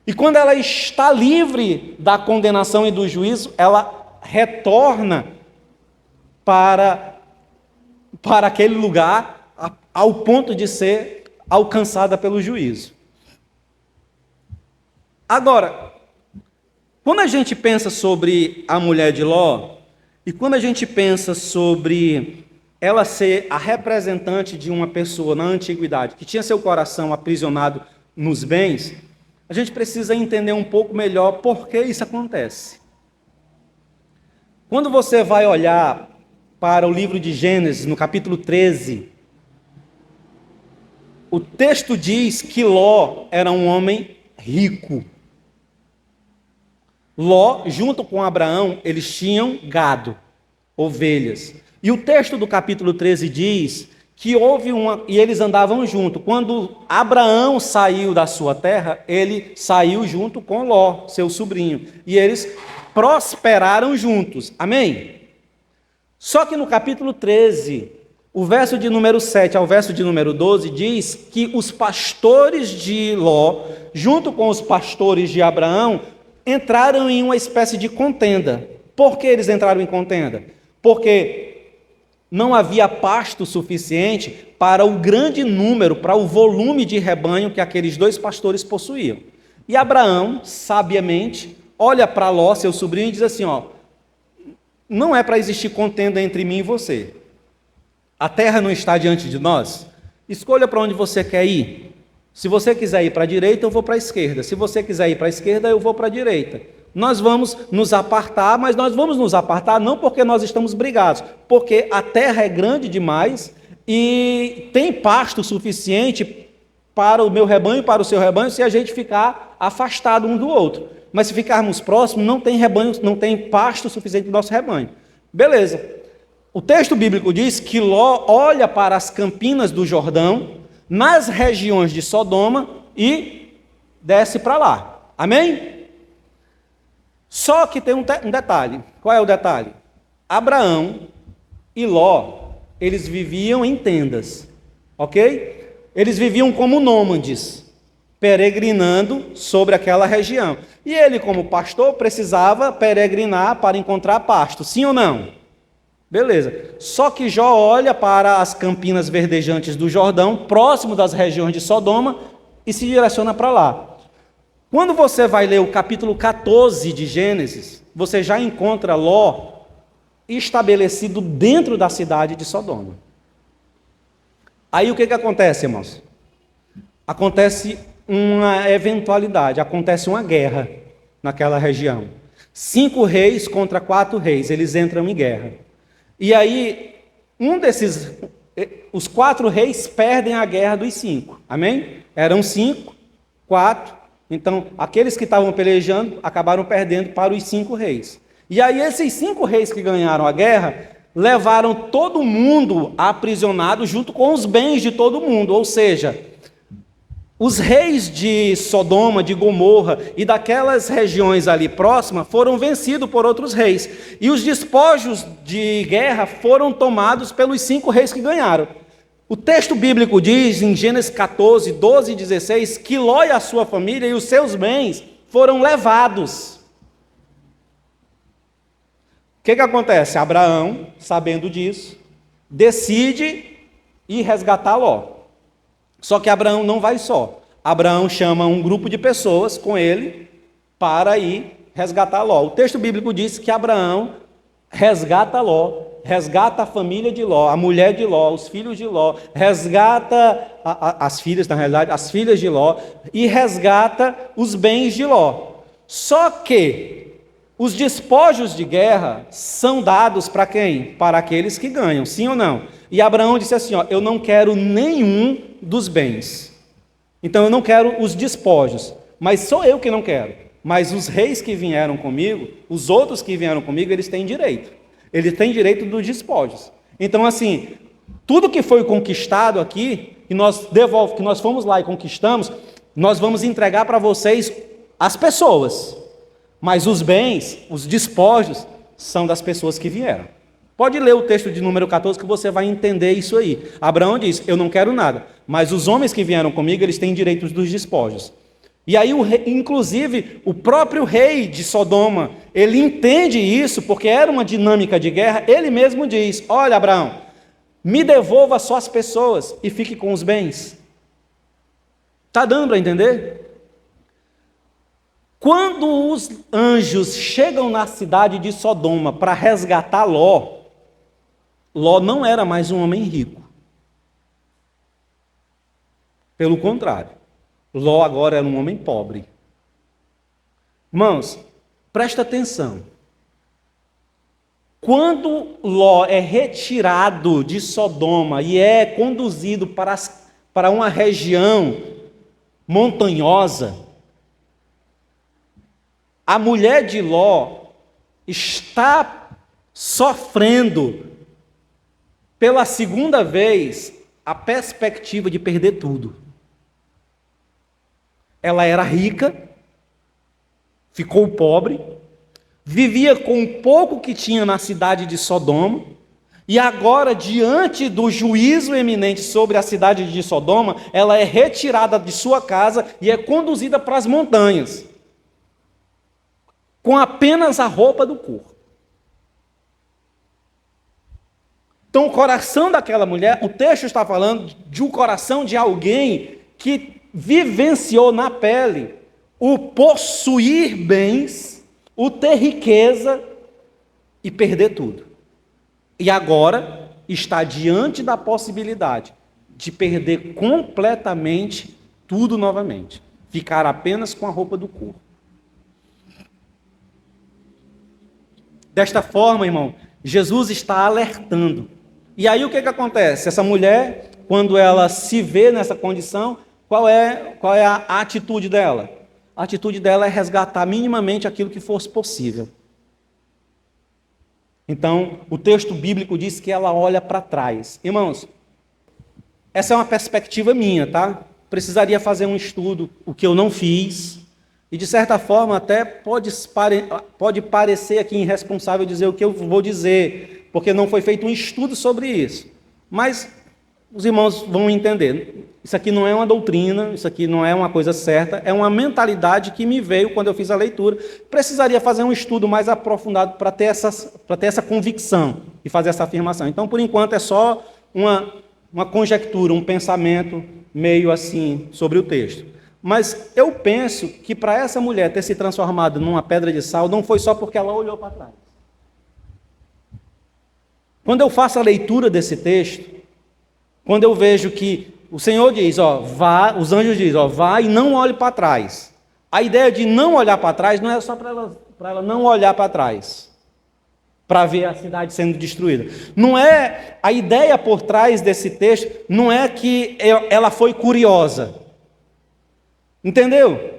e quando ela está livre da condenação e do juízo, ela retorna para aquele lugar ao ponto de ser alcançada pelo juízo. Agora, quando a gente pensa sobre a mulher de Ló, e quando a gente pensa sobre ela ser a representante de uma pessoa na antiguidade que tinha seu coração aprisionado nos bens, a gente precisa entender um pouco melhor por que isso acontece. Quando você vai olhar para o livro de Gênesis, no capítulo 13, o texto diz que Ló era um homem rico. Ló, junto com Abraão, eles tinham gado, ovelhas. E o texto do capítulo 13 diz que e eles andavam junto. Quando Abraão saiu da sua terra, ele saiu junto com Ló, seu sobrinho. E eles prosperaram juntos. Amém? Só que no capítulo 13, o verso de número 7 ao verso de número 12 diz que os pastores de Ló, junto com os pastores de Abraão, entraram em uma espécie de contenda. Por que eles entraram em contenda? Porque não havia pasto suficiente para o grande número, para o volume de rebanho que aqueles dois pastores possuíam. E Abraão, sabiamente, olha para Ló, seu sobrinho, e diz assim, não é para existir contenda entre mim e você. A terra não está diante de nós? Escolha para onde você quer ir. Se você quiser ir para a direita, eu vou para a esquerda. Se você quiser ir para a esquerda, eu vou para a direita. Nós vamos nos apartar, mas nós vamos nos apartar não porque nós estamos brigados, porque a terra é grande demais e tem pasto suficiente para o meu rebanho e para o seu rebanho se a gente ficar afastado um do outro. Mas se ficarmos próximos, não tem rebanho, não tem pasto suficiente para o nosso rebanho. Beleza. O texto bíblico diz que Ló olha para as campinas do Jordão, nas regiões de Sodoma, e desce para lá. Amém? Só que tem um detalhe. Qual é o detalhe? Abraão e Ló, eles viviam em tendas. Ok? Eles viviam como nômades, peregrinando sobre aquela região. E ele, como pastor, precisava peregrinar para encontrar pasto. Sim ou não? Beleza. Só que Jó olha para as campinas verdejantes do Jordão, próximo das regiões de Sodoma, e se direciona para lá. Quando você vai ler o capítulo 14 de Gênesis, você já encontra Ló estabelecido dentro da cidade de Sodoma. Aí o que acontece, irmãos? Acontece uma eventualidade, acontece uma guerra naquela região. 5 reis contra 4 reis, eles entram em guerra. E aí, os 4 reis perdem a guerra dos 5, amém? Eram 5, 4, então aqueles que estavam pelejando acabaram perdendo para os 5 reis. E aí esses 5 reis que ganharam a guerra, levaram todo mundo aprisionado junto com os bens de todo mundo, ou seja, os reis de Sodoma, de Gomorra e daquelas regiões ali próximas foram vencidos por outros reis. E os despojos de guerra foram tomados pelos 5 reis que ganharam. O texto bíblico diz, em Gênesis 14, 12 e 16, que Ló e a sua família e os seus bens foram levados. O que acontece? Abraão, sabendo disso, decide ir resgatar Ló. Só que Abraão não vai só. Abraão chama um grupo de pessoas com ele para ir resgatar Ló. O texto bíblico diz que Abraão resgata Ló, resgata a família de Ló, a mulher de Ló, os filhos de Ló, resgata as filhas, na realidade, as filhas de Ló, e resgata os bens de Ló. Só que Os despojos de guerra são dados para quem? Para aqueles que ganham, sim ou não? E Abraão disse assim, ó, eu não quero nenhum dos bens. Então eu não quero os despojos, mas sou eu que não quero. Mas os reis que vieram comigo, os outros que vieram comigo, eles têm direito. Eles têm direito dos despojos. Então assim, tudo que foi conquistado aqui, que nós fomos lá e conquistamos, nós vamos entregar para vocês as pessoas. Mas os bens, os despojos, são das pessoas que vieram. Pode ler o texto de número 14 que você vai entender isso aí. Abraão diz, eu não quero nada, mas os homens que vieram comigo, eles têm direitos dos despojos. E aí, inclusive, o próprio rei de Sodoma, ele entende isso, porque era uma dinâmica de guerra, ele mesmo diz, olha Abraão, me devolva só as pessoas e fique com os bens. Está dando para entender? Quando os anjos chegam na cidade de Sodoma para resgatar Ló, Ló não era mais um homem rico. Pelo contrário, Ló agora era um homem pobre. Irmãos, presta atenção. Quando Ló é retirado de Sodoma e é conduzido para uma região montanhosa, a mulher de Ló está sofrendo pela segunda vez a perspectiva de perder tudo. Ela era rica, ficou pobre, vivia com o pouco que tinha na cidade de Sodoma, e agora, diante do juízo eminente sobre a cidade de Sodoma, ela é retirada de sua casa e é conduzida para as montanhas, com apenas a roupa do corpo. Então, o coração daquela mulher, o texto está falando de um coração de alguém que vivenciou na pele o possuir bens, o ter riqueza e perder tudo. E agora está diante da possibilidade de perder completamente tudo novamente, ficar apenas com a roupa do corpo. Desta forma, irmão, Jesus está alertando. E aí o que acontece? Essa mulher, quando ela se vê nessa condição, qual é a atitude dela? A atitude dela é resgatar minimamente aquilo que fosse possível. Então, o texto bíblico diz que ela olha para trás. Irmãos, essa é uma perspectiva minha, tá? Precisaria fazer um estudo, o que eu não fiz. E, de certa forma, até pode parecer aqui irresponsável dizer o que eu vou dizer, porque não foi feito um estudo sobre isso. Mas os irmãos vão entender. Isso aqui não é uma doutrina, isso aqui não é uma coisa certa, é uma mentalidade que me veio quando eu fiz a leitura. Precisaria fazer um estudo mais aprofundado para ter essa convicção e fazer essa afirmação. Então, por enquanto, é só uma conjectura, um pensamento meio assim sobre o texto. Mas eu penso que para essa mulher ter se transformado numa pedra de sal, não foi só porque ela olhou para trás. Quando eu faço a leitura desse texto, quando eu vejo que o Senhor diz, vá, os anjos dizem, vá e não olhe para trás. A ideia de não olhar para trás não é só para ela não olhar para trás, para ver a cidade sendo destruída. Não é, a ideia por trás desse texto não é que ela foi curiosa. Entendeu?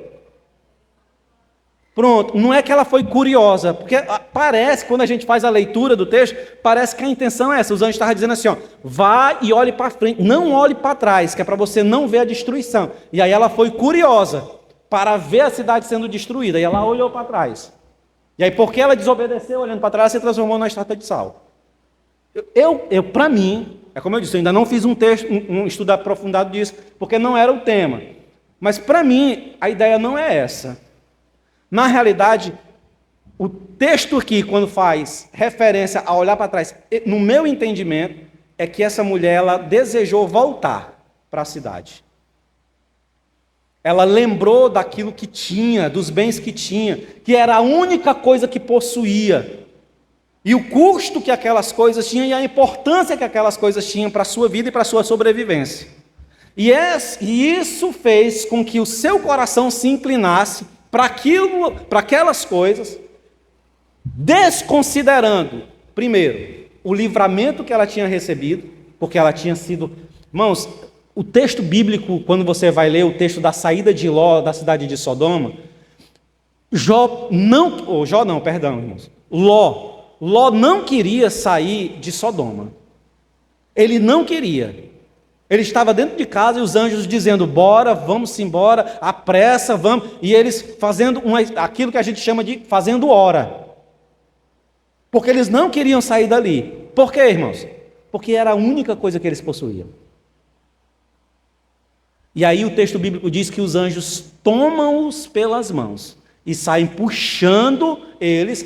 Pronto, não é que ela foi curiosa, porque parece, quando a gente faz a leitura do texto, parece que a intenção é essa. Os anjos estavam dizendo assim, vá e olhe para frente, não olhe para trás, que é para você não ver a destruição. E aí ela foi curiosa para ver a cidade sendo destruída, e ela olhou para trás. E aí, porque ela desobedeceu, olhando para trás, ela se transformou na estátua de sal. Para mim, é como eu disse, eu ainda não fiz um estudo aprofundado disso, porque não era o tema. Mas para mim, a ideia não é essa. Na realidade, o texto aqui, quando faz referência a olhar para trás, no meu entendimento, é que essa mulher ela desejou voltar para a cidade. Ela lembrou daquilo que tinha, dos bens que tinha, que era a única coisa que possuía. E o custo que aquelas coisas tinham e a importância que aquelas coisas tinham para a sua vida e para a sua sobrevivência. E isso fez com que o seu coração se inclinasse para aquelas coisas, desconsiderando, primeiro, o livramento que ela tinha recebido, porque ela tinha sido... Irmãos, o texto bíblico, quando você vai ler o texto da saída de Ló da cidade de Sodoma, Ló não queria sair de Sodoma. Ele não queria. Ele estava dentro de casa e os anjos dizendo, bora, vamos embora, apressa, vamos. E eles fazendo aquilo que a gente chama de fazendo hora. Porque eles não queriam sair dali. Por quê, irmãos? Porque era a única coisa que eles possuíam. E aí o texto bíblico diz que os anjos tomam-os pelas mãos e saem puxando eles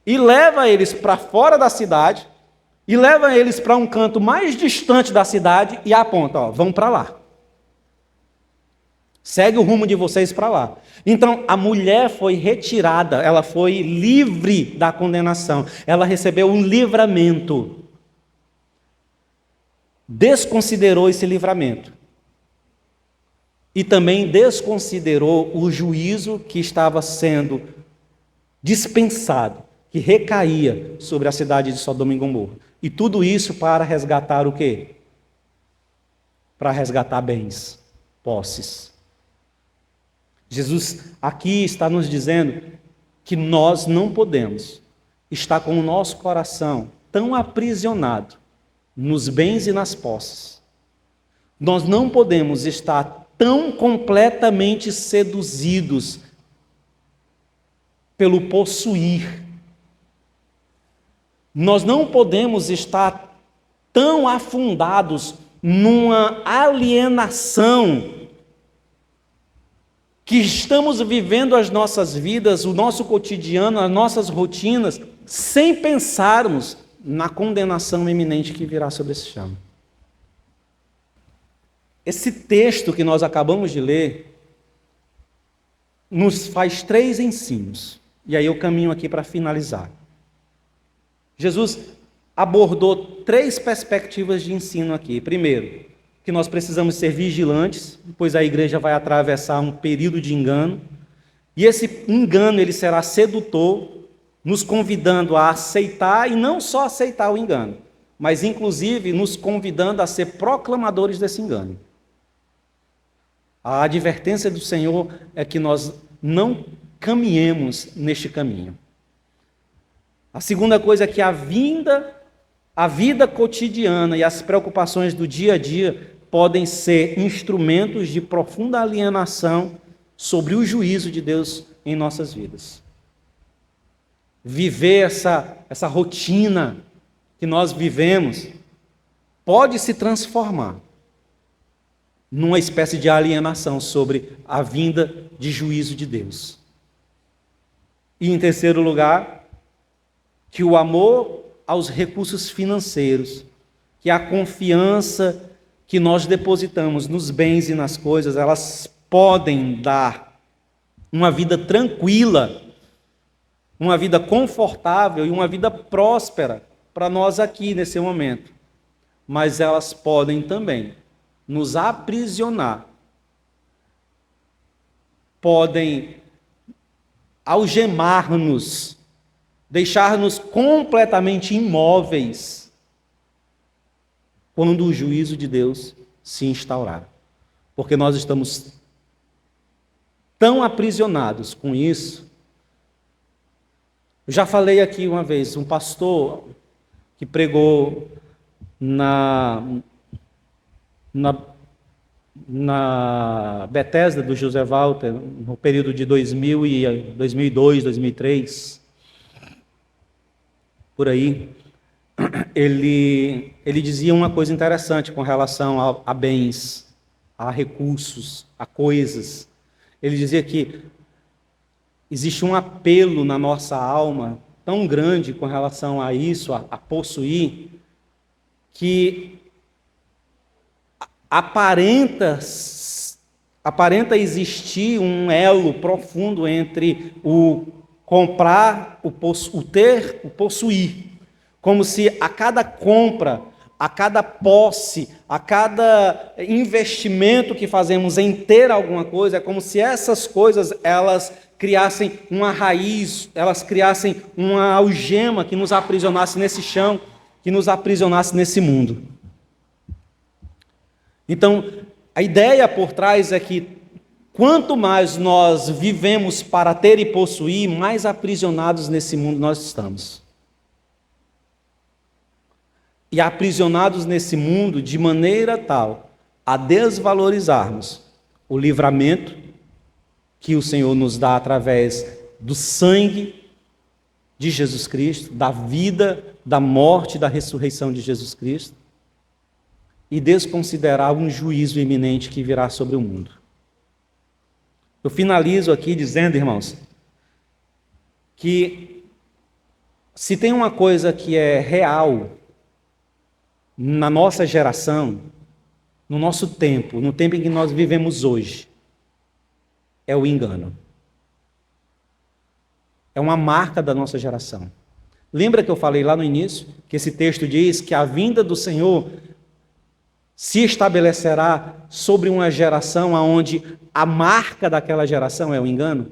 e levam eles para fora da cidade e levam eles para um canto mais distante da cidade e apontam, vão para lá. Segue o rumo de vocês para lá. Então, a mulher foi retirada, ela foi livre da condenação, ela recebeu um livramento. Desconsiderou esse livramento. E também desconsiderou o juízo que estava sendo dispensado, que recaía sobre a cidade de Sodoma e Gomorra. E tudo isso para resgatar o quê? Para resgatar bens, posses. Jesus aqui está nos dizendo que nós não podemos estar com o nosso coração tão aprisionado nos bens e nas posses. Nós não podemos estar tão completamente seduzidos pelo possuir. Nós não podemos estar tão afundados numa alienação que estamos vivendo as nossas vidas, o nosso cotidiano, as nossas rotinas, sem pensarmos na condenação iminente que virá sobre esse chão. Esse texto que nós acabamos de ler nos faz 3 ensinos. E aí eu caminho aqui para finalizar. Jesus abordou 3 perspectivas de ensino aqui. Primeiro, que nós precisamos ser vigilantes, pois a igreja vai atravessar um período de engano. E esse engano ele será sedutor, nos convidando a aceitar, e não só aceitar o engano, mas inclusive nos convidando a ser proclamadores desse engano. A advertência do Senhor é que nós não caminhemos neste caminho. A segunda coisa é que a vida cotidiana e as preocupações do dia a dia podem ser instrumentos de profunda alienação sobre o juízo de Deus em nossas vidas. Viver essa rotina que nós vivemos pode se transformar numa espécie de alienação sobre a vinda de juízo de Deus. E em terceiro lugar, que o amor aos recursos financeiros, que a confiança que nós depositamos nos bens e nas coisas, elas podem dar uma vida tranquila, uma vida confortável e uma vida próspera para nós aqui nesse momento. Mas elas podem também nos aprisionar, podem algemar-nos, deixar-nos completamente imóveis quando o juízo de Deus se instaurar. Porque nós estamos tão aprisionados com isso. Eu já falei aqui uma vez, um pastor que pregou na Bethesda do José Walter, no período de 2002, 2003, por aí, ele dizia uma coisa interessante com relação a bens, a recursos, a coisas. Ele dizia que existe um apelo na nossa alma tão grande com relação a isso, a possuir, que aparenta existir um elo profundo entre o comprar, o ter, o possuir. Como se a cada compra, a cada posse, a cada investimento que fazemos em ter alguma coisa, é como se essas coisas elas criassem uma raiz, elas criassem uma algema que nos aprisionasse nesse chão, que nos aprisionasse nesse mundo. Então, a ideia por trás é que quanto mais nós vivemos para ter e possuir, mais aprisionados nesse mundo nós estamos. E aprisionados nesse mundo de maneira tal a desvalorizarmos o livramento que o Senhor nos dá através do sangue de Jesus Cristo, da vida, da morte e da ressurreição de Jesus Cristo, e desconsiderar um juízo iminente que virá sobre o mundo. Eu finalizo aqui dizendo, irmãos, que se tem uma coisa que é real na nossa geração, no nosso tempo, no tempo em que nós vivemos hoje, é o engano. É uma marca da nossa geração. Lembra que eu falei lá no início, que esse texto diz que a vinda do Senhor se estabelecerá sobre uma geração onde a marca daquela geração é o engano?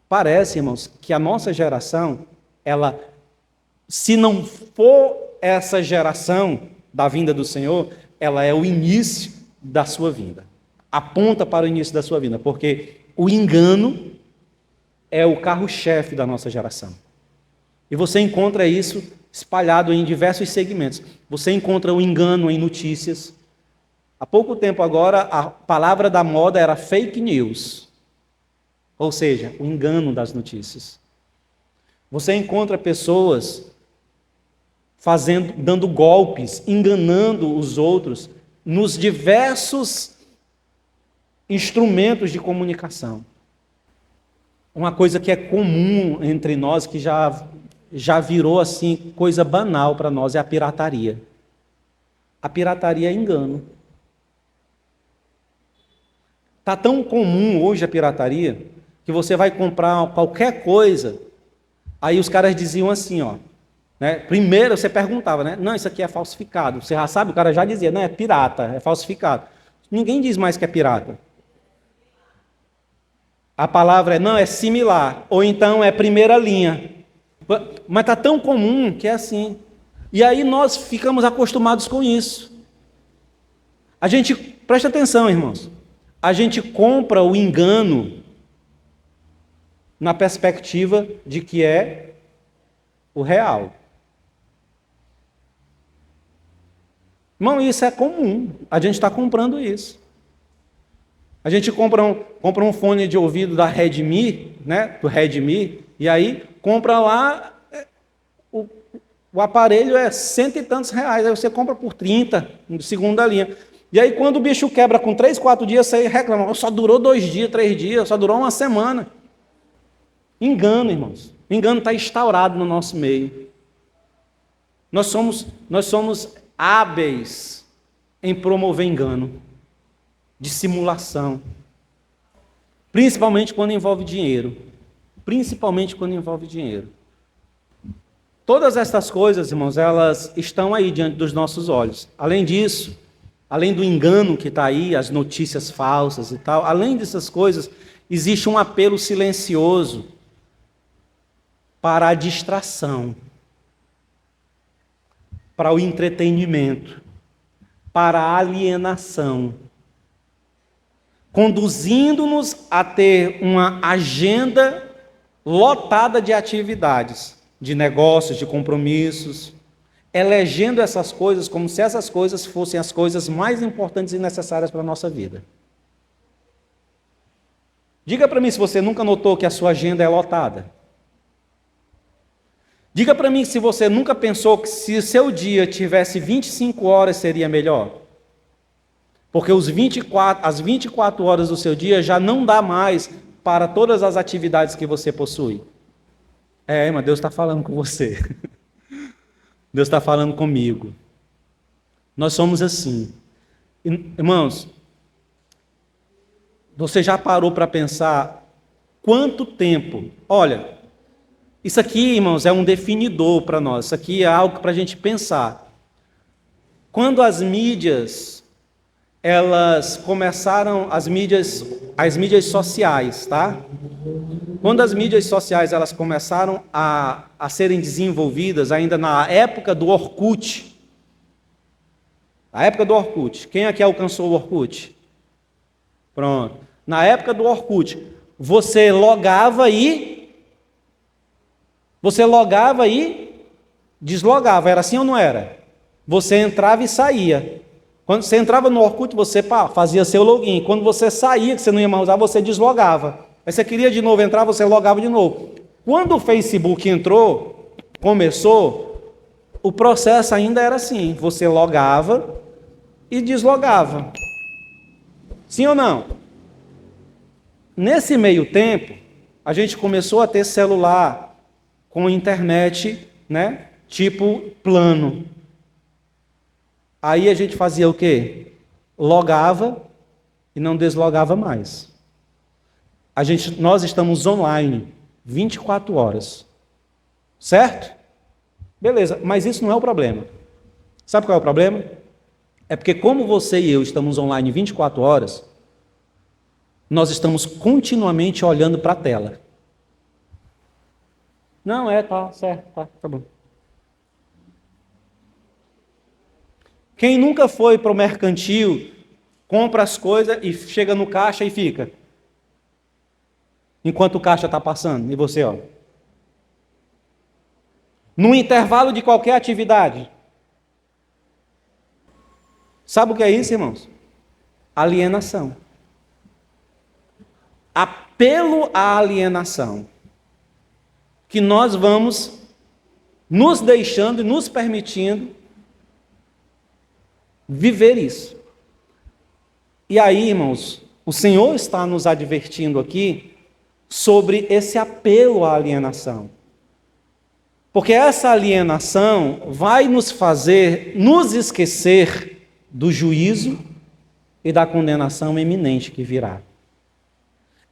Parece, irmãos, que a nossa geração, ela, se não for essa geração da vinda do Senhor, ela é o início da sua vinda. Aponta para o início da sua vinda, porque o engano é o carro-chefe da nossa geração. E você encontra isso espalhado em diversos segmentos. Você encontra o engano em notícias. Há pouco tempo agora, a palavra da moda era fake news. Ou seja, o engano das notícias. Você encontra pessoas dando golpes, enganando os outros nos diversos instrumentos de comunicação. Uma coisa que é comum entre nós, que já virou assim coisa banal para nós, é a pirataria. A pirataria é engano. Está tão comum hoje a pirataria que você vai comprar qualquer coisa, aí os caras diziam assim, ó, né? Primeiro você perguntava, né? Não, isso aqui é falsificado. Você já sabe, o cara já dizia, não, é pirata, é falsificado. Ninguém diz mais que é pirata. A palavra não, é similar, ou então é primeira linha. Mas está tão comum que é assim. E aí nós ficamos acostumados com isso. A gente, presta atenção, irmãos, a gente compra o engano na perspectiva de que é o real. Irmão, isso é comum, a gente está comprando isso. A gente compra um fone de ouvido da Redmi, né, do Redmi, e aí compra lá, o aparelho é cento e tantos reais, aí você compra por 30, segunda linha. E aí quando o bicho quebra com 3, 4 dias, você reclama, só durou 2 dias, 3 dias, só durou uma semana. Engano, irmãos. Engano está instaurado no nosso meio. Nós somos hábeis em promover engano, dissimulação, principalmente quando envolve dinheiro. Principalmente quando envolve dinheiro. Todas essas coisas, irmãos, elas estão aí diante dos nossos olhos. Além disso, além do engano que está aí, as notícias falsas e tal, além dessas coisas, existe um apelo silencioso para a distração, para o entretenimento, para a alienação, conduzindo-nos a ter uma agenda lotada de atividades, de negócios, de compromissos, elegendo essas coisas como se essas coisas fossem as coisas mais importantes e necessárias para a nossa vida. Diga para mim se você nunca notou que a sua agenda é lotada. Diga para mim se você nunca pensou que se o seu dia tivesse 25 horas seria melhor. Porque as 24 horas do seu dia já não dá mais para todas as atividades que você possui. Mas Deus está falando com você. Deus está falando comigo. Nós somos assim. Irmãos, você já parou para pensar quanto tempo? Olha, isso aqui, irmãos, é um definidor para nós. Isso aqui é algo para a gente pensar. Quando as mídias elas começaram, as mídias sociais, tá? Quando as mídias sociais elas começaram a serem desenvolvidas, ainda na época do Orkut. A época do Orkut. Quem aqui alcançou o Orkut? Pronto. Na época do Orkut, você logava e deslogava. Era assim ou não era? Você entrava e saía. Quando você entrava no Orkut, você fazia seu login. Quando você saía, que você não ia mais usar, você deslogava. Aí você queria de novo entrar, você logava de novo. Quando o Facebook começou, o processo ainda era assim. Você logava e deslogava. Sim ou não? Nesse meio tempo, a gente começou a ter celular com internet, né? Tipo plano. Aí a gente fazia o quê? Logava e não deslogava mais. Nós estamos online 24 horas. Certo? Beleza, mas isso não é o problema. Sabe qual é o problema? É porque como você e eu estamos online 24 horas, nós estamos continuamente olhando para a tela. Não, tá certo, tá bom. Quem nunca foi para o mercantil, compra as coisas e chega no caixa e fica. Enquanto o caixa está passando, e você, ó. No intervalo de qualquer atividade. Sabe o que é isso, irmãos? Alienação. Apelo à alienação. Que nós vamos nos deixando e nos permitindo viver isso. E aí, irmãos, o Senhor está nos advertindo aqui sobre esse apelo à alienação. Porque essa alienação vai nos fazer nos esquecer do juízo e da condenação iminente que virá.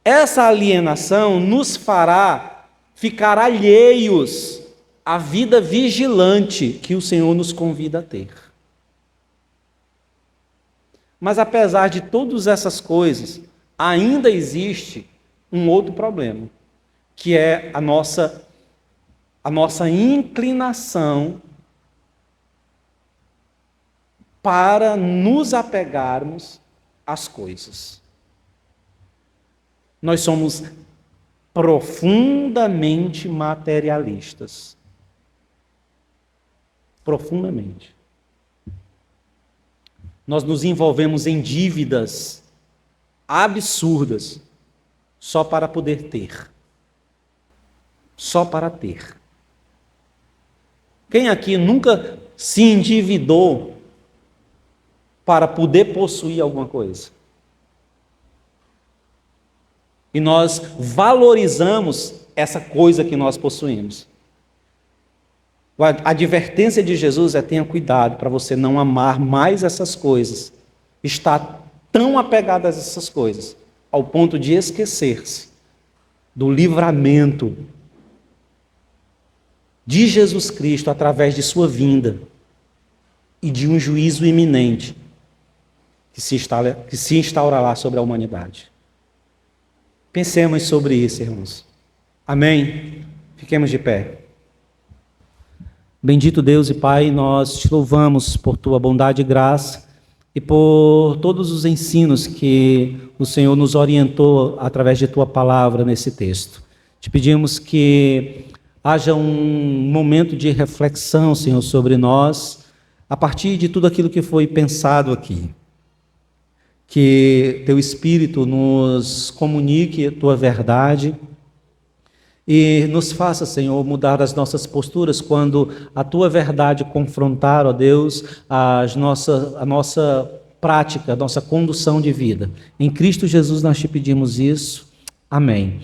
Essa alienação nos fará ficar alheios à vida vigilante que o Senhor nos convida a ter. Mas apesar de todas essas coisas, ainda existe um outro problema, que é a nossa inclinação para nos apegarmos às coisas. Nós somos profundamente materialistas. Profundamente. Nós nos envolvemos em dívidas absurdas só para poder ter. Só para ter. Quem aqui nunca se endividou para poder possuir alguma coisa? E nós valorizamos essa coisa que nós possuímos. A advertência de Jesus é: tenha cuidado para você não amar mais essas coisas, estar tão apegado a essas coisas, ao ponto de esquecer-se do livramento de Jesus Cristo através de sua vinda e de um juízo iminente que se instaurará sobre a humanidade. Pensemos sobre isso, irmãos. Amém? Fiquemos de pé. Bendito Deus e Pai, nós te louvamos por tua bondade e graça e por todos os ensinos que o Senhor nos orientou através de tua palavra nesse texto. Te pedimos que haja um momento de reflexão, Senhor, sobre nós, a partir de tudo aquilo que foi pensado aqui. Que teu Espírito nos comunique a tua verdade e nos faça, Senhor, mudar as nossas posturas quando a tua verdade confrontar, ó Deus, a nossa prática, a nossa condução de vida. Em Cristo Jesus nós te pedimos isso. Amém.